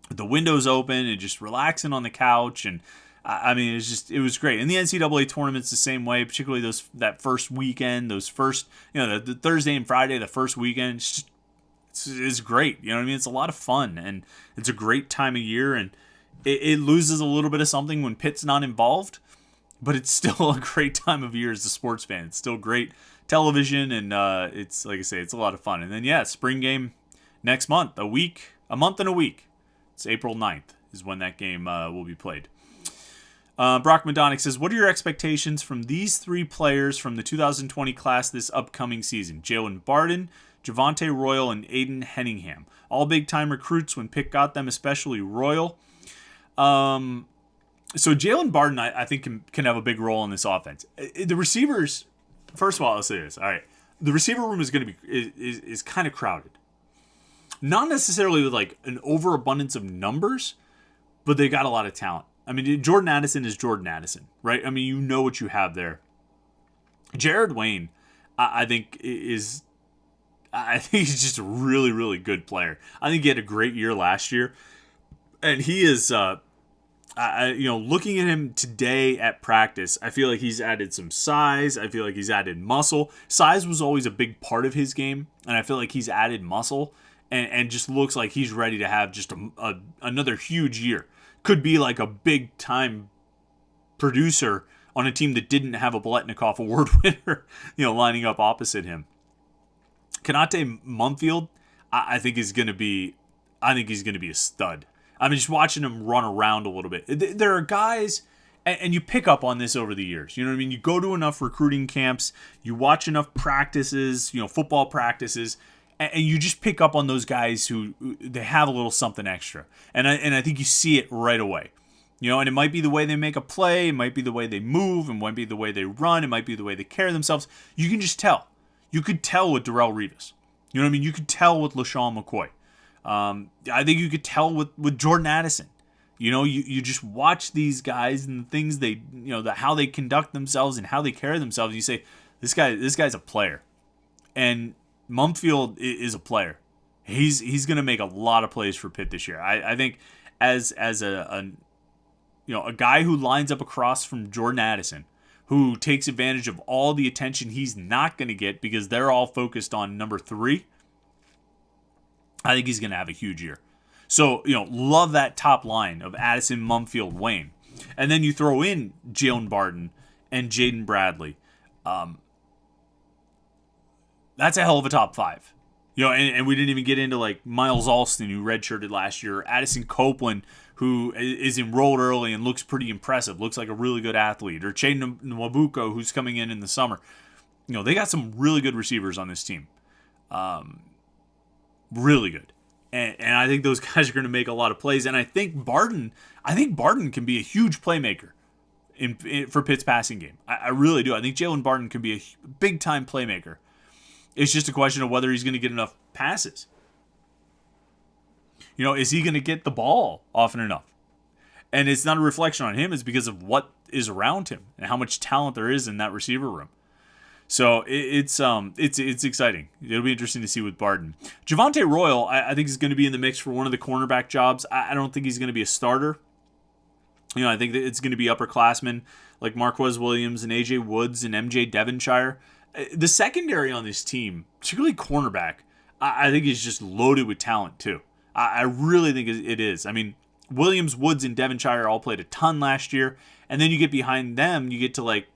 with the windows open and just relaxing on the couch. And I mean, it was great. And the NCAA tournament's the same way, particularly that first weekend, those first, the Thursday and Friday, the first weekend. It's great. You know what I mean? It's a lot of fun, and it's a great time of year, and it loses a little bit of something when Pitt's not involved, but it's still a great time of year as a sports fan. It's still great television, and it's, like I say, it's a lot of fun. And then, spring game next month, a month and a week. It's April 9th is when that game will be played. Brock Madonic says, what are your expectations from these three players from the 2020 class this upcoming season? Jalen Barden, Javonte Royal, and Aiden Henningham. All big-time recruits when Pitt got them, especially Royal. So Jalen Barden, I think, can have a big role in this offense. The receivers, first of all, I'll say this. All right, the receiver room is going to be is kind of crowded. Not necessarily with like an overabundance of numbers, but they got a lot of talent. I mean, Jordan Addison is Jordan Addison, right? I mean, you know what you have there. Jared Wayne, I think he's just a really, really good player. I think he had a great year last year, and he is, looking at him today at practice, I feel like he's added some size. I feel like he's added muscle. Size was always a big part of his game, and I feel like he's added muscle, and just looks like he's ready to have just another huge year. Could be like a big time producer on a team that didn't have a Biletnikoff Award winner, lining up opposite him. Kanate Mumfield, I think he's going to be a stud. I mean, just watching him run around a little bit. There are guys, and you pick up on this over the years. You know what I mean? You go to enough recruiting camps, you watch enough practices, football practices, and you just pick up on those guys who they have a little something extra. And I think you see it right away. And it might be the way they make a play, it might be the way they move, it might be the way they run, it might be the way they carry themselves. You can just tell. You could tell with Darrelle Revis. You know what I mean? You could tell with LaShawn McCoy. I think you could tell with Jordan Addison. You just watch these guys and the things they, how they conduct themselves and how they carry themselves. And you say, this guy's a player. And Mumfield is a player. He's going to make a lot of plays for Pitt this year. I think as a guy who lines up across from Jordan Addison, who takes advantage of all the attention he's not going to get because they're all focused on number 3, I think he's going to have a huge year. So, love that top line of Addison, Mumfield, Wayne. And then you throw in Jalen Barden and Jaden Bradley. That's a hell of a top 5. And we didn't even get into like Miles Alston, who redshirted last year, Addison Copeland, who is enrolled early and looks pretty impressive, looks like a really good athlete, or Chaden Nwabuko, who's coming in the summer. They got some really good receivers on this team. Really good. And I think those guys are going to make a lot of plays. And I think Barden can be a huge playmaker for Pitt's passing game. I really do. I think Jalen Barden can be a big-time playmaker. It's just a question of whether he's going to get enough passes. Is he going to get the ball often enough? And it's not a reflection on him. It's because of what is around him and how much talent there is in that receiver room. So it's exciting. It'll be interesting to see with Barden. Javonte Royal, I think, is going to be in the mix for one of the cornerback jobs. I don't think he's going to be a starter. I think that it's going to be upperclassmen like Marquez Williams and AJ Woods and MJ Devonshire. The secondary on this team, particularly cornerback, I think is just loaded with talent too. I really think it is. I mean, Williams, Woods, and Devonshire all played a ton last year. And then you get behind them, you get to like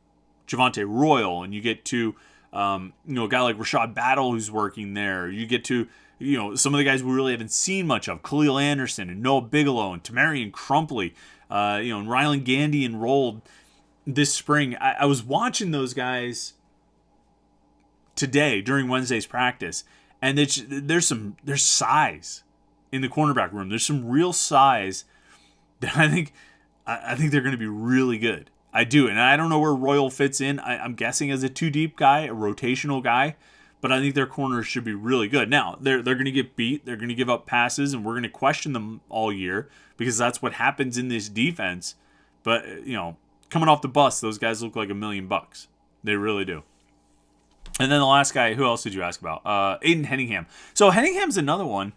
Javonte Royal, and you get to a guy like Rashad Battle who's working there. You get to some of the guys we really haven't seen much of, Khalil Anderson and Noah Bigelow and Tamarian Crumpley, and Rylan Gandy enrolled this spring. I was watching those guys today during Wednesday's practice, and there's size in the cornerback room. There's some real size that I think they're going to be really good. I do, and I don't know where Royal fits in. I'm guessing as a 2-deep guy, a rotational guy, but I think their corners should be really good. Now, they're going to get beat. They're going to give up passes, and we're going to question them all year because that's what happens in this defense. But, coming off the bus, those guys look like $1 million. They really do. And then the last guy, who else did you ask about? Aiden Henningham. So Henningham's another one.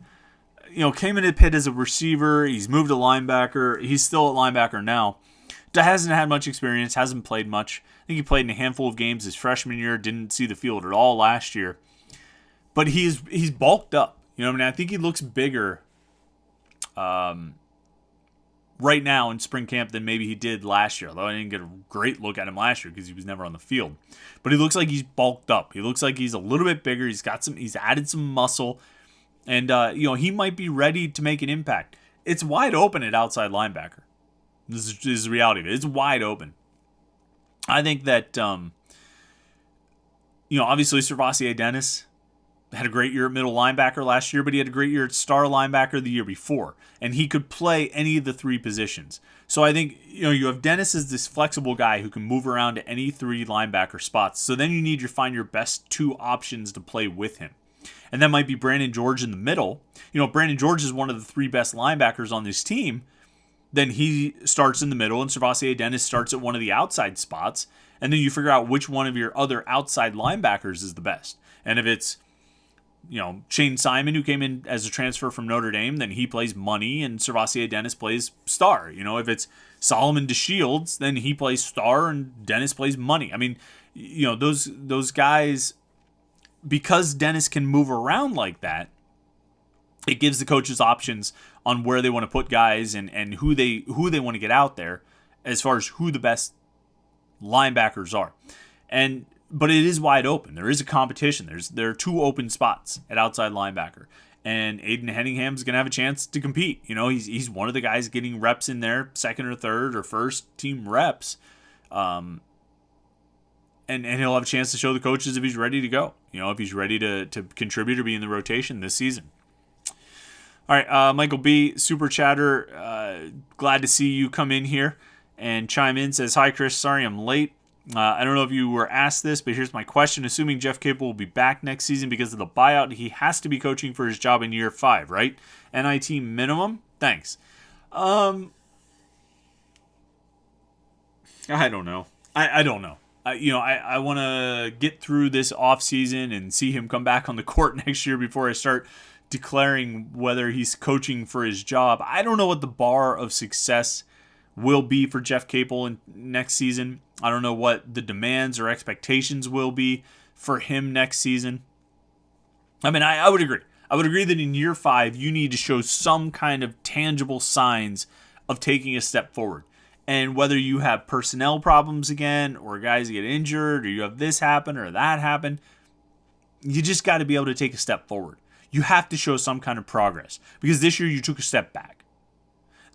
Came into Pitt as a receiver. He's moved to linebacker. He's still at linebacker now. Hasn't had much experience. Hasn't played much. I think he played in a handful of games his freshman year. Didn't see the field at all last year. But he's bulked up. I think he looks bigger right now in spring camp than maybe he did last year. Although I didn't get a great look at him last year because he was never on the field. But he looks like he's bulked up. He looks like he's a little bit bigger. He's added some muscle. And, he might be ready to make an impact. It's wide open at outside linebacker. This is the reality of it. It's wide open. I think that, obviously Servassier Dennis had a great year at middle linebacker last year, but he had a great year at star linebacker the year before. And he could play any of the three positions. So I think, you have Dennis as this flexible guy who can move around to any three linebacker spots. So then you need to find your best two options to play with him. And that might be Brandon George in the middle. Brandon George is one of the three best linebackers on this team. Then he starts in the middle, and Servassier Dennis starts at one of the outside spots. And then you figure out which one of your other outside linebackers is the best. And if it's, Shane Simon, who came in as a transfer from Notre Dame, then he plays money, and Servassier Dennis plays star. If it's Solomon DeShields, then he plays star, and Dennis plays money. I mean, those guys, because Dennis can move around like that, it gives the coaches options on where they want to put guys and who they want to get out there as far as who the best linebackers are. But it is wide open. There is a competition. There are two open spots at outside linebacker. And Aiden Henningham's going to have a chance to compete. He's one of the guys getting reps in there, second or third or first team reps. And he'll have a chance to show the coaches if he's ready to go. If he's ready to contribute or be in the rotation this season. All right, Michael B., Super Chatter, glad to see you come in here and chime in. Says, hi, Chris, sorry I'm late. I don't know if you were asked this, but here's my question. Assuming Jeff Capel will be back next season because of the buyout, he has to be coaching for his job in year 5, right? NIT minimum? Thanks. I don't know. I don't know. I want to get through this offseason and see him come back on the court next year before I start declaring whether he's coaching for his job. I don't know what the bar of success will be for Jeff Capel in next season. I don't know what the demands or expectations will be for him next season. I mean, I would agree. I would agree that in year 5, you need to show some kind of tangible signs of taking a step forward. And whether you have personnel problems again, or guys get injured, or you have this happen or that happen, you just got to be able to take a step forward. You have to show some kind of progress. Because this year you took a step back.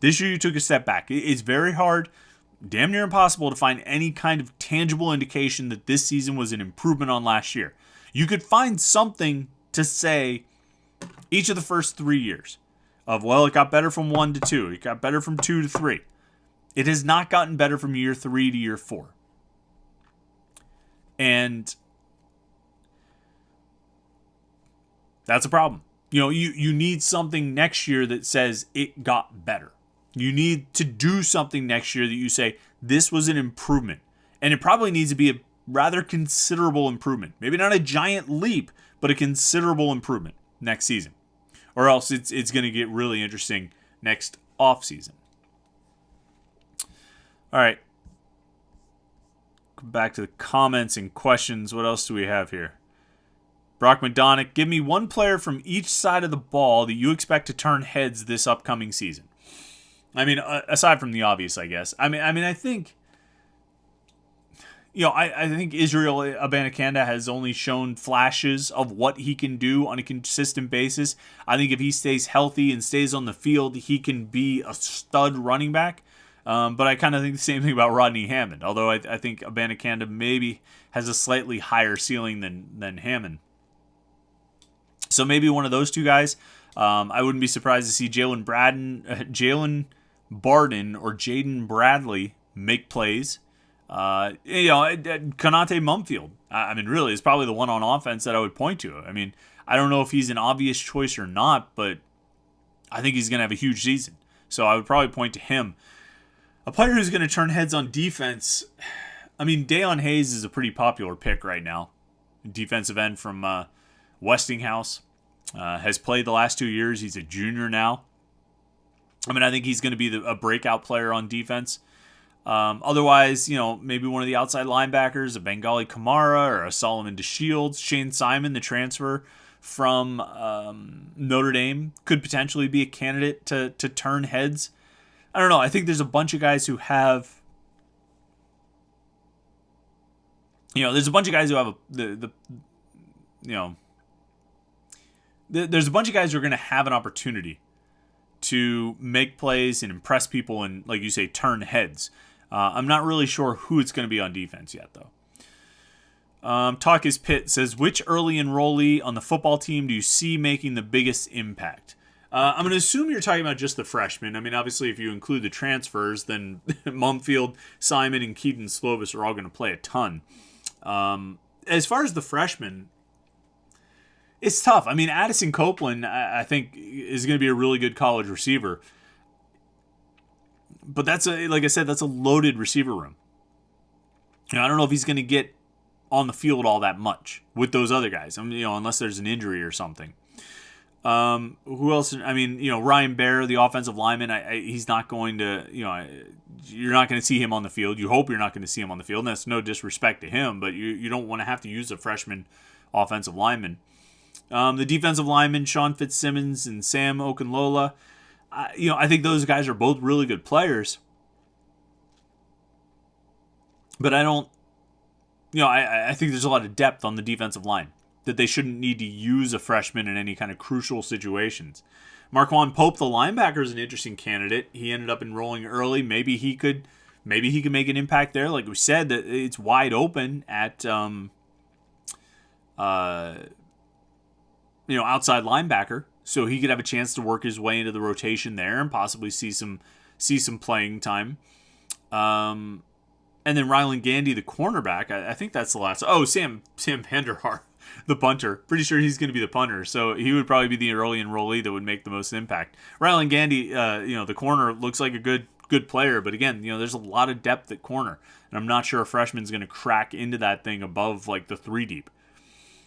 It's very hard, damn near impossible, to find any kind of tangible indication that this season was an improvement on last year. You could find something to say each of the first 3 years of, well, it got better from 1 to 2. It got better from 2 to 3. It has not gotten better from year 3 to year 4. And that's a problem. You need something next year that says it got better. You need to do something next year that you say, this was an improvement. And it probably needs to be a rather considerable improvement. Maybe not a giant leap, but a considerable improvement next season. Or else it's going to get really interesting next offseason. All right. Come back to the comments and questions. What else do we have here? Brock McDonough, give me one player from each side of the ball that you expect to turn heads this upcoming season. I mean, aside from the obvious, I guess. I think, I think Israel Abanikanda has only shown flashes of what he can do on a consistent basis. I think if he stays healthy and stays on the field, he can be a stud running back. But I kind of think the same thing about Rodney Hammond, although I think Abanikanda maybe has a slightly higher ceiling than Hammond. So maybe one of those two guys. I wouldn't be surprised to see Jalen Barden or Jaden Bradley make plays. Konate Mumfield. I mean, really, is probably the one on offense that I would point to. I mean, I don't know if he's an obvious choice or not, but I think he's going to have a huge season. So I would probably point to him. A player who's going to turn heads on defense, I mean, Dayon Hayes is a pretty popular pick right now. Defensive end from Westinghouse. Has played the last 2 years. He's a junior now. I mean, I think he's going to be a breakout player on defense. Otherwise, maybe one of the outside linebackers, a Bengali Kamara or a Solomon DeShields. Shane Simon, the transfer from Notre Dame, could potentially be a candidate to turn heads. I don't know. I think there's a bunch of guys who have, there's a bunch of guys who have there's a bunch of guys who are going to have an opportunity to make plays and impress people and, like you say, turn heads. I'm not really sure who it's going to be on defense yet, though. Talk is Pitt says, which early enrollee on the football team do you see making the biggest impact? I'm going to assume you're talking about just the freshmen. I mean, obviously, if you include the transfers, then Mumfield, Simon, and Keaton Slovis are all going to play a ton. As far as the freshmen, it's tough. I mean, Addison Copeland, I think, is going to be a really good college receiver. But like I said, that's a loaded receiver room. I don't know if he's going to get on the field all that much with those other guys. I mean, unless there's an injury or something. Who else? I mean, Ryan Baer, the offensive lineman, he's not going to, you're not going to see him on the field. You hope you're not going to see him on the field. And that's no disrespect to him, but you don't want to have to use a freshman offensive lineman. The defensive linemen, Sean Fitzsimmons and Sam Okunlola, I think those guys are both really good players. But I don't, I think there's a lot of depth on the defensive line that they shouldn't need to use a freshman in any kind of crucial situations. Marquand Pope, the linebacker, is an interesting candidate. He ended up enrolling early. Maybe he could make an impact there. Like we said, that it's wide open at outside linebacker, so he could have a chance to work his way into the rotation there and possibly see some playing time. And then Rylan Gandy, the cornerback, I think that's the last. Oh, Sam Vanderhaar, the punter. Pretty sure he's going to be the punter, so he would probably be the early enrollee that would make the most impact. Rylan Gandy, the corner, looks like a good player, but again, there's a lot of depth at corner, and I'm not sure a freshman's going to crack into that thing above like the 3 deep.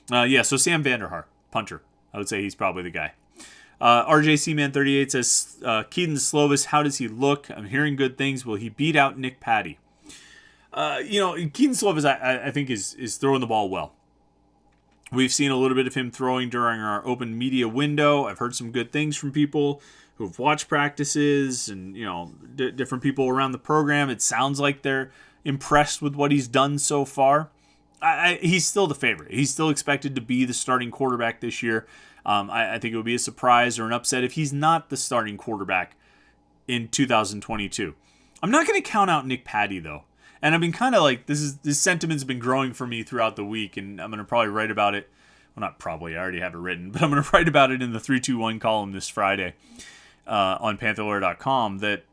So Sam Vanderhaar, punter. I would say he's probably the guy. RJ Seaman 38 says, Keaton Slovis, how does he look? I'm hearing good things. Will he beat out Nick Patty? Keaton Slovis, I think, is throwing the ball well. We've seen a little bit of him throwing during our open media window. I've heard some good things from people who've watched practices and, different people around the program. It sounds like they're impressed with what he's done so far. He's still the favorite. He's still expected to be the starting quarterback this year. I think it would be a surprise or an upset if he's not the starting quarterback in 2022. I'm not going to count out Nick Patty, though. And I've been kind of like, this sentiment's been growing for me throughout the week, and I'm going to probably write about it. Well, not probably, I already have it written, but I'm going to write about it in the 321 column this Friday on Panther-Lair.com that,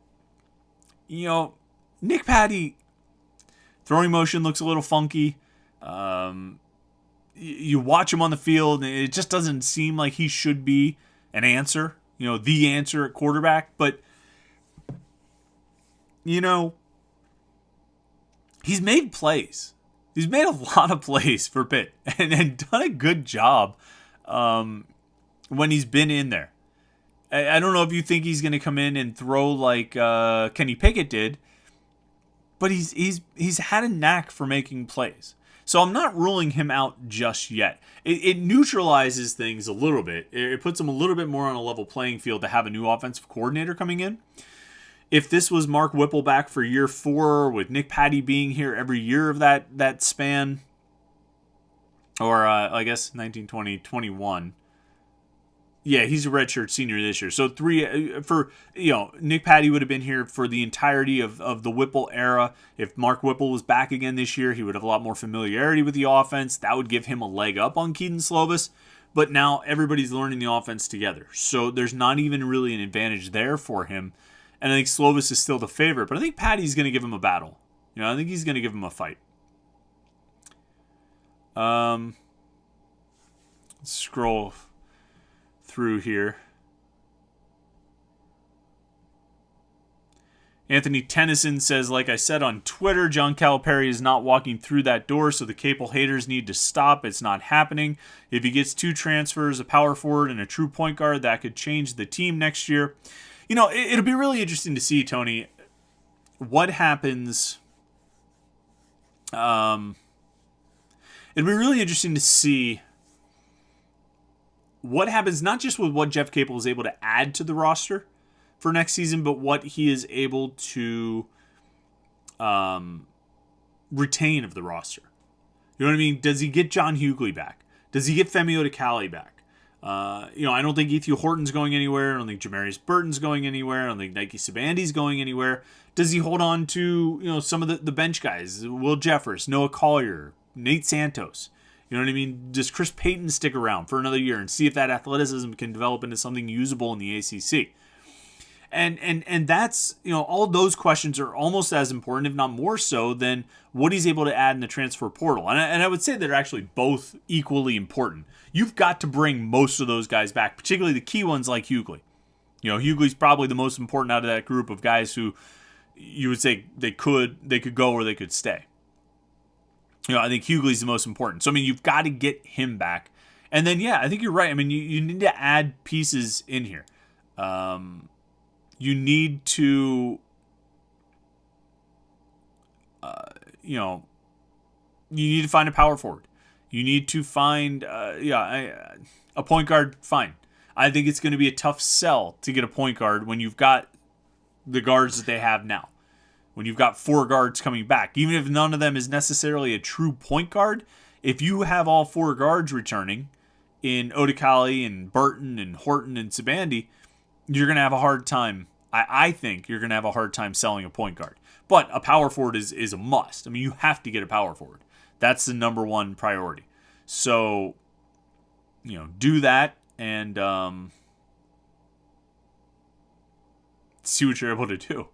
Nick Patty, throwing motion looks a little funky. You watch him on the field, and it just doesn't seem like he should be an answer, the answer at quarterback. But, he's made plays. He's made a lot of plays for Pitt and done a good job when he's been in there. I don't know if you think he's going to come in and throw like Kenny Pickett did, but he's had a knack for making plays. So I'm not ruling him out just yet. It neutralizes things a little bit. It puts him a little bit more on a level playing field to have a new offensive coordinator coming in. If this was Mark Whipple back for year 4 with Nick Patty being here every year of that span, or I guess 19, 20, 21. Yeah, he's a redshirt senior this year. So Nick Patty would have been here for the entirety of the Whipple era. If Mark Whipple was back again this year, he would have a lot more familiarity with the offense. That would give him a leg up on Keaton Slovis. But now everybody's learning the offense together. So there's not even really an advantage there for him. And I think Slovis is still the favorite. But I think Patty's going to give him a battle. I think he's going to give him a fight. Scroll through here. Anthony Tennyson says, like I said on Twitter, John Calipari is not walking through that door, so the Capel haters need to stop. It's not happening. If he gets 2 transfers, a power forward and a true point guard, that could change the team next year. It'll be really interesting to see, Tony, what happens. It'll be really interesting to see what happens, not just with what Jeff Capel is able to add to the roster for next season, but what he is able to retain of the roster. You know what I mean? Does he get John Hughley back? Does he get Femi Odikale back? I don't think Ethiel Horton's going anywhere. I don't think Jamarius Burton's going anywhere. I don't think Nike Sabandi's going anywhere. Does he hold on to some of the bench guys? Will Jeffers, Noah Collier, Nate Santos. You know what I mean? Does Chris Payton stick around for another year and see if that athleticism can develop into something usable in the ACC? And that's, all those questions are almost as important, if not more so, than what he's able to add in the transfer portal. And I would say they're actually both equally important. You've got to bring most of those guys back, particularly the key ones like Hughley. Hughley's probably the most important out of that group of guys who you would say they could go or they could stay. I think Hughley's the most important. So, you've got to get him back. And then, I think you're right. You need to add pieces in here. You need to, you need to find a power forward. You need to find, a point guard. Fine. I think it's going to be a tough sell to get a point guard when you've got the guards that they have now. When you've got 4 guards coming back, even if none of them is necessarily a true point guard, if you have all 4 guards returning in Odikale and Burton and Horton and Sabandi, you're going to have a hard time. I think you're going to have a hard time selling a point guard. But a power forward is a must. You have to get a power forward. That's the number one priority. So, do that and see what you're able to do.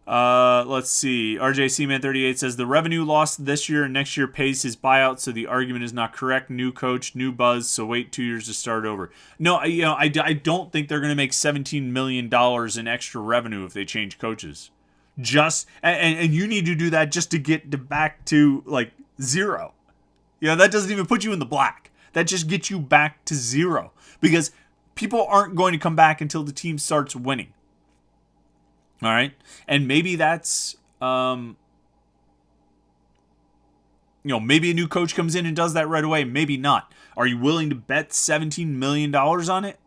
Let's see. RJCman38 says the revenue lost this year and next year pays his buyout, so the argument is not correct. New coach, new buzz, so wait 2 years to start over. No, I don't think they're going to make $17 million in extra revenue if they change coaches. And you need to do that just to get back to like zero. That doesn't even put you in the black. That just gets you back to zero because people aren't going to come back until the team starts winning. All right. And maybe that's, maybe a new coach comes in and does that right away. Maybe not. Are you willing to bet $17 million on it?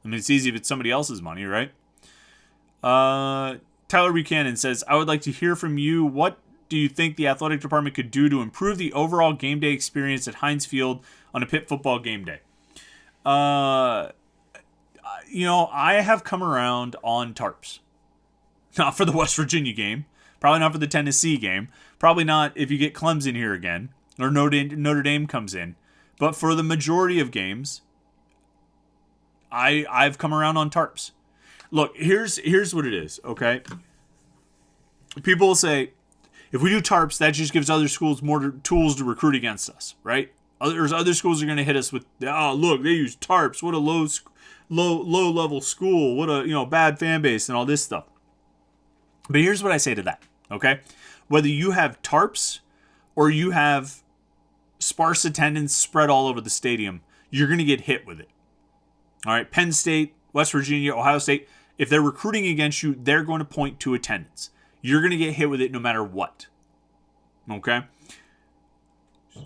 It's easy if it's somebody else's money, right? Tyler Buchanan says, I would like to hear from you. What do you think the athletic department could do to improve the overall game day experience at Heinz Field on a Pitt football game day? I have come around on tarps. Not for the West Virginia game. Probably not for the Tennessee game. Probably not if you get Clemson here again. Or Notre Dame comes in. But for the majority of games, I've come around on tarps. Look, here's what it is, okay? People will say, if we do tarps, that just gives other schools more tools to recruit against us, right? Other schools are going to hit us with, look, they use tarps. What a low level school. What a bad fan base and all this stuff. But here's what I say to that, okay? Whether you have tarps or you have sparse attendance spread all over the stadium, you're going to get hit with it. All right, Penn State, West Virginia, Ohio State, if they're recruiting against you, they're going to point to attendance. You're going to get hit with it no matter what. Okay?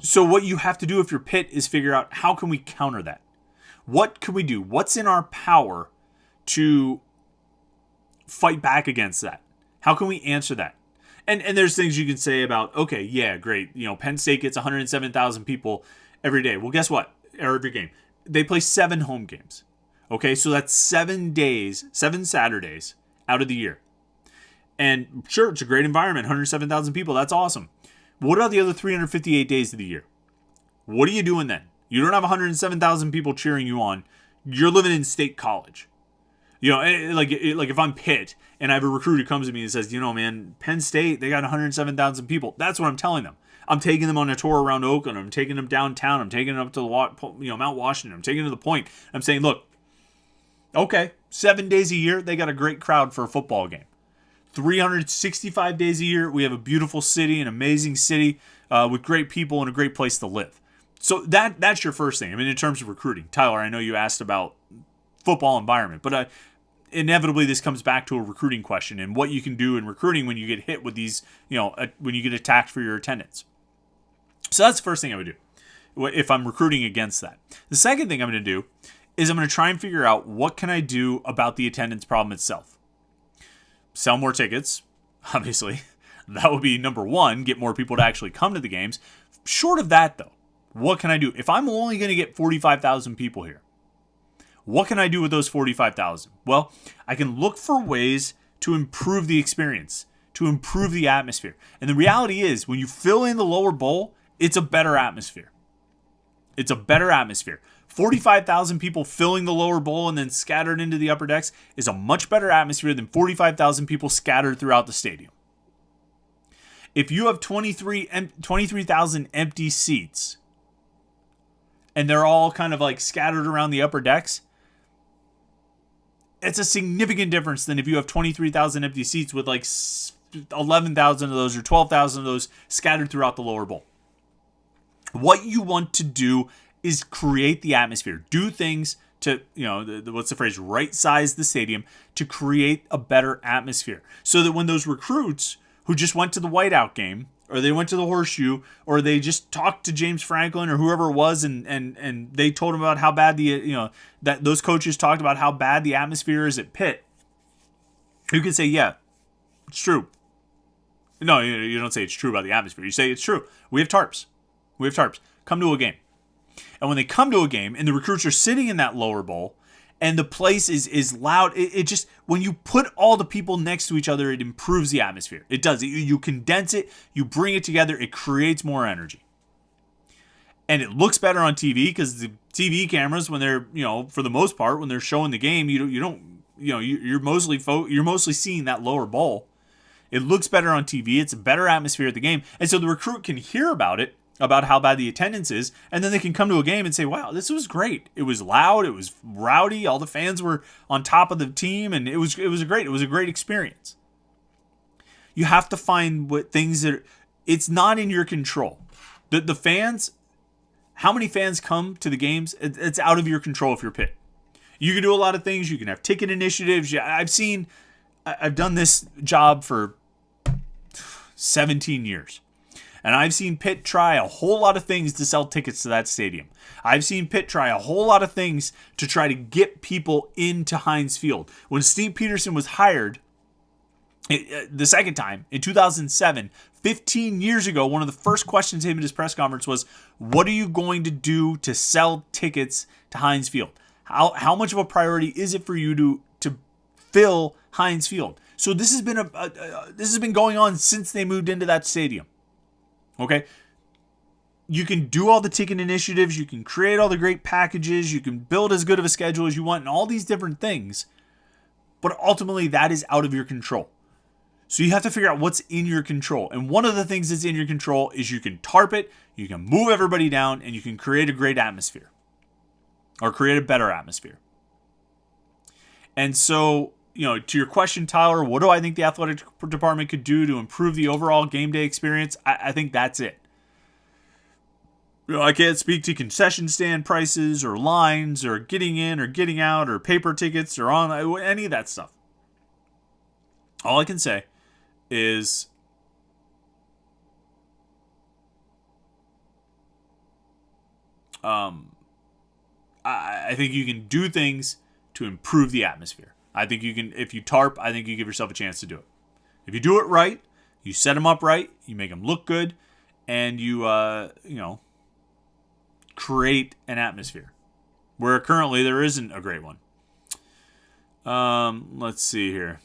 So what you have to do if you're Pitt is figure out how can we counter that? What can we do? What's in our power to fight back against that? How can we answer that? And there's things you can say about, okay, yeah, great. Penn State gets 107,000 people every day. Well, guess what? Or every game. They play 7 home games. Okay, so that's 7 Saturdays out of the year. And sure, it's a great environment, 107,000 people. That's awesome. What are the other 358 days of the year? What are you doing then? You don't have 107,000 people cheering you on. You're living in State College. Like if I'm Pitt and I have a recruit who comes to me and says, man, Penn State, they got 107,000 people. That's what I'm telling them. I'm taking them on a tour around Oakland. I'm taking them downtown. I'm taking them up to Mount Washington. I'm taking them to the Point. I'm saying, look, okay, 7 days a year, they got a great crowd for a football game. 365 days a year, we have a beautiful city, an amazing city with great people and a great place to live. So that's your first thing. I mean, in terms of recruiting. Tyler, I know you asked about football environment, but inevitably this comes back to a recruiting question and what you can do in recruiting when you get hit with these, when you get attacked for your attendance. So that's the first thing I would do if I'm recruiting against that. The second thing I'm going to do is I'm going to try and figure out what can I do about the attendance problem itself. Sell more tickets, obviously. That would be number one, get more people to actually come to the games. Short of that, though, what can I do? If I'm only going to get 45,000 people here, what can I do with those 45,000? Well, I can look for ways to improve the experience, to improve the atmosphere. And the reality is, when you fill in the lower bowl, it's a better atmosphere. It's a better atmosphere. 45,000 people filling the lower bowl and then scattered into the upper decks is a much better atmosphere than 45,000 people scattered throughout the stadium. If you have 23,000 empty seats and they're all kind of like scattered around the upper decks, it's a significant difference than if you have 23,000 empty seats with like 11,000 of those or 12,000 of those scattered throughout the lower bowl. What you want to do is create the atmosphere. Do things to, what's the phrase, right size the stadium to create a better atmosphere. So that when those recruits who just went to the whiteout game, or they went to the horseshoe, or they just talked to James Franklin or whoever it was, and they told him about how bad that those coaches talked about how bad the atmosphere is at Pitt, you can say, yeah, it's true. No, you don't say it's true about the atmosphere. You say it's true. We have tarps. Come to a game. And when they come to a game and the recruits are sitting in that lower bowl and the place is loud, it just, when you put all the people next to each other, it improves the atmosphere. It does. You condense it, you bring it together, it creates more energy. And it looks better on TV because the TV cameras, when they're, for the most part, when they're showing the game, you're mostly seeing that lower bowl. It looks better on TV. It's a better atmosphere at the game. And so the recruit can hear about it, about how bad the attendance is, and then they can come to a game and say, wow, this was great. It was loud, it was rowdy, all the fans were on top of the team, and it was a great experience. You have to find what things that it's not in your control. The fans, how many fans come to the games, it's out of your control if you're Pitt. You can do a lot of things. You can have ticket initiatives. I've done this job for 17 years. And I've seen Pitt try a whole lot of things to sell tickets to that stadium. I've seen Pitt try a whole lot of things to try to get people into Heinz Field. When Steve Peterson was hired the second time in 2007, 15 years ago, one of the first questions him at his press conference was, what are you going to do to sell tickets to Heinz Field? How much of a priority is it for you to fill Heinz Field? So this has been going on since they moved into that stadium. Okay, you can do all the ticket initiatives, you can create all the great packages, you can build as good of a schedule as you want, and all these different things, but ultimately that is out of your control. So you have to figure out what's in your control. And one of the things that's in your control is you can tarp it, you can move everybody down, and you can create a great atmosphere. Or create a better atmosphere. And so, to your question, Tyler, what do I think the athletic department could do to improve the overall game day experience? I think that's it. I can't speak to concession stand prices or lines or getting in or getting out or paper tickets or on any of that stuff. All I can say is I think you can do things to improve the atmosphere. I think you can, if you tarp, I think you give yourself a chance to do it. If you do it right, you set them up right, you make them look good, and you create an atmosphere where currently there isn't a great one. Let's see here.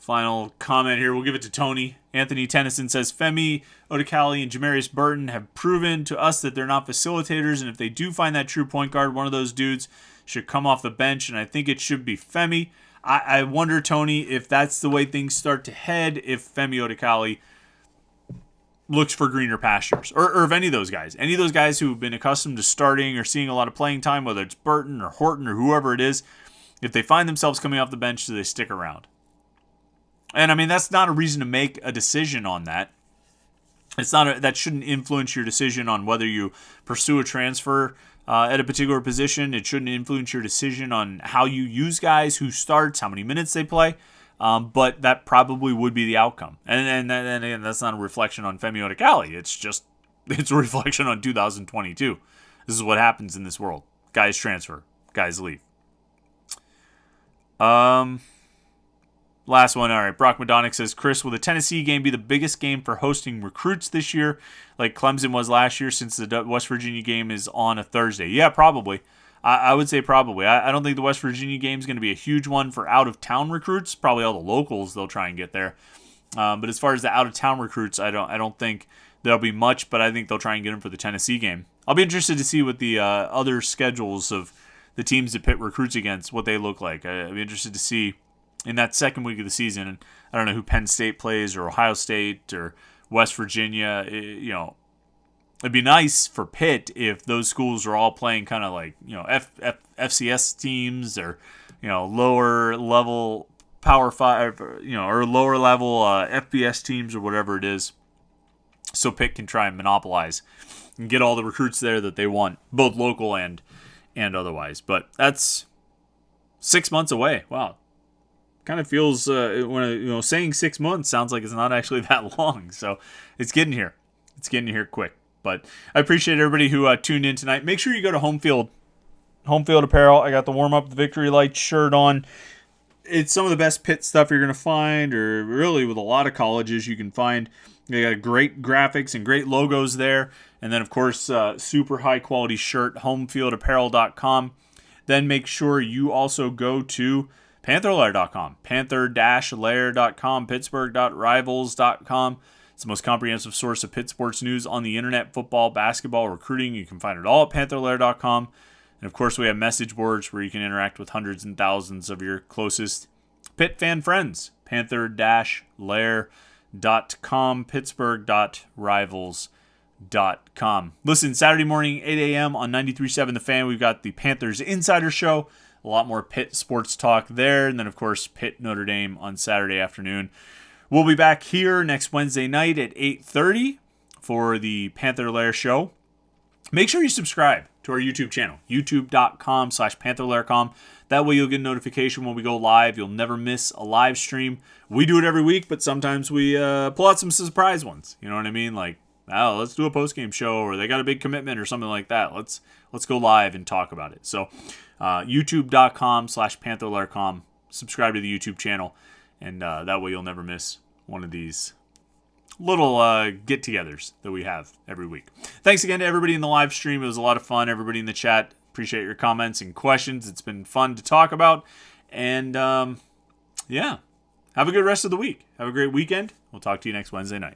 Final comment here. We'll give it to Tony. Anthony Tennyson says, Femi, Odekali, and Jamarius Burton have proven to us that they're not facilitators, and if they do find that true point guard, one of those dudes should come off the bench, and I think it should be Femi. I wonder, Tony, if that's the way things start to head, if Femi Odekali looks for greener pastures, or if any of those guys who've been accustomed to starting or seeing a lot of playing time, whether it's Burton or Horton or whoever it is, if they find themselves coming off the bench, do they stick around? And I mean, that's not a reason to make a decision on that. That shouldn't influence your decision on whether you pursue a transfer at a particular position. It shouldn't influence your decision on how you use guys, who starts, how many minutes they play. But that probably would be the outcome. And again, that's not a reflection on Femi Odekali. It's a reflection on 2022. This is what happens in this world. Guys transfer. Guys leave. Last one. All right. Brock Madonic says, Chris, will the Tennessee game be the biggest game for hosting recruits this year, like Clemson was last year, since the West Virginia game is on a Thursday? Yeah, probably. I would say probably. I don't think the West Virginia game is going to be a huge one for out-of-town recruits. Probably all the locals, they'll try and get there. But as far as the out-of-town recruits, I don't think there'll be much, but I think they'll try and get them for the Tennessee game. I'll be interested to see what the other schedules of the teams that Pitt recruits against, what they look like. I'd be interested to see in that second week of the season. And I don't know who Penn State plays, or Ohio State, or West Virginia. It'd be nice for Pitt if those schools are all playing kind of like, FCS teams, or, lower level Power 5, or lower level FBS teams, or whatever it is. So Pitt can try and monopolize and get all the recruits there that they want, both local and otherwise. But that's 6 months away. Wow. Kind of feels, saying 6 months sounds like it's not actually that long. So it's getting here. It's getting here quick. But I appreciate everybody who tuned in tonight. Make sure you go to Home Field Apparel. I got the Warm Up the Victory Light shirt on. It's some of the best Pitt stuff you're going to find, or really with a lot of colleges you can find. They got great graphics and great logos there. And then, of course, super high-quality shirt, homefieldapparel.com. Then make sure you also go to Panther-Lair.com, Panther-Lair.com, Pittsburgh.rivals.com. It's the most comprehensive source of Pitt sports news on the internet, football, basketball, recruiting. You can find it all at Panther-Lair.com. And, of course, we have message boards where you can interact with hundreds and thousands of your closest Pitt fan friends. Panther-Lair.com, Pittsburgh.rivals.com. Listen, Saturday morning, 8 a.m. on 93.7 The Fan, we've got the Panthers Insider Show. A lot more Pitt sports talk there. And then, of course, Pitt Notre Dame on Saturday afternoon. We'll be back here next Wednesday night at 8:30 for the Panther-Lair Show. Make sure you subscribe to our YouTube channel, youtube.com/Panther-Lair.com. That way you'll get a notification when we go live. You'll never miss a live stream. We do it every week, but sometimes we pull out some surprise ones. You know what I mean? Like, let's do a post-game show, or they got a big commitment or something like that. Let's go live and talk about it. So youtube.com/Panther-Lair.com. Subscribe to the YouTube channel. And that way you'll never miss one of these little get-togethers that we have every week. Thanks again to everybody in the live stream. It was a lot of fun. Everybody in the chat, appreciate your comments and questions. It's been fun to talk about. And, have a good rest of the week. Have a great weekend. We'll talk to you next Wednesday night.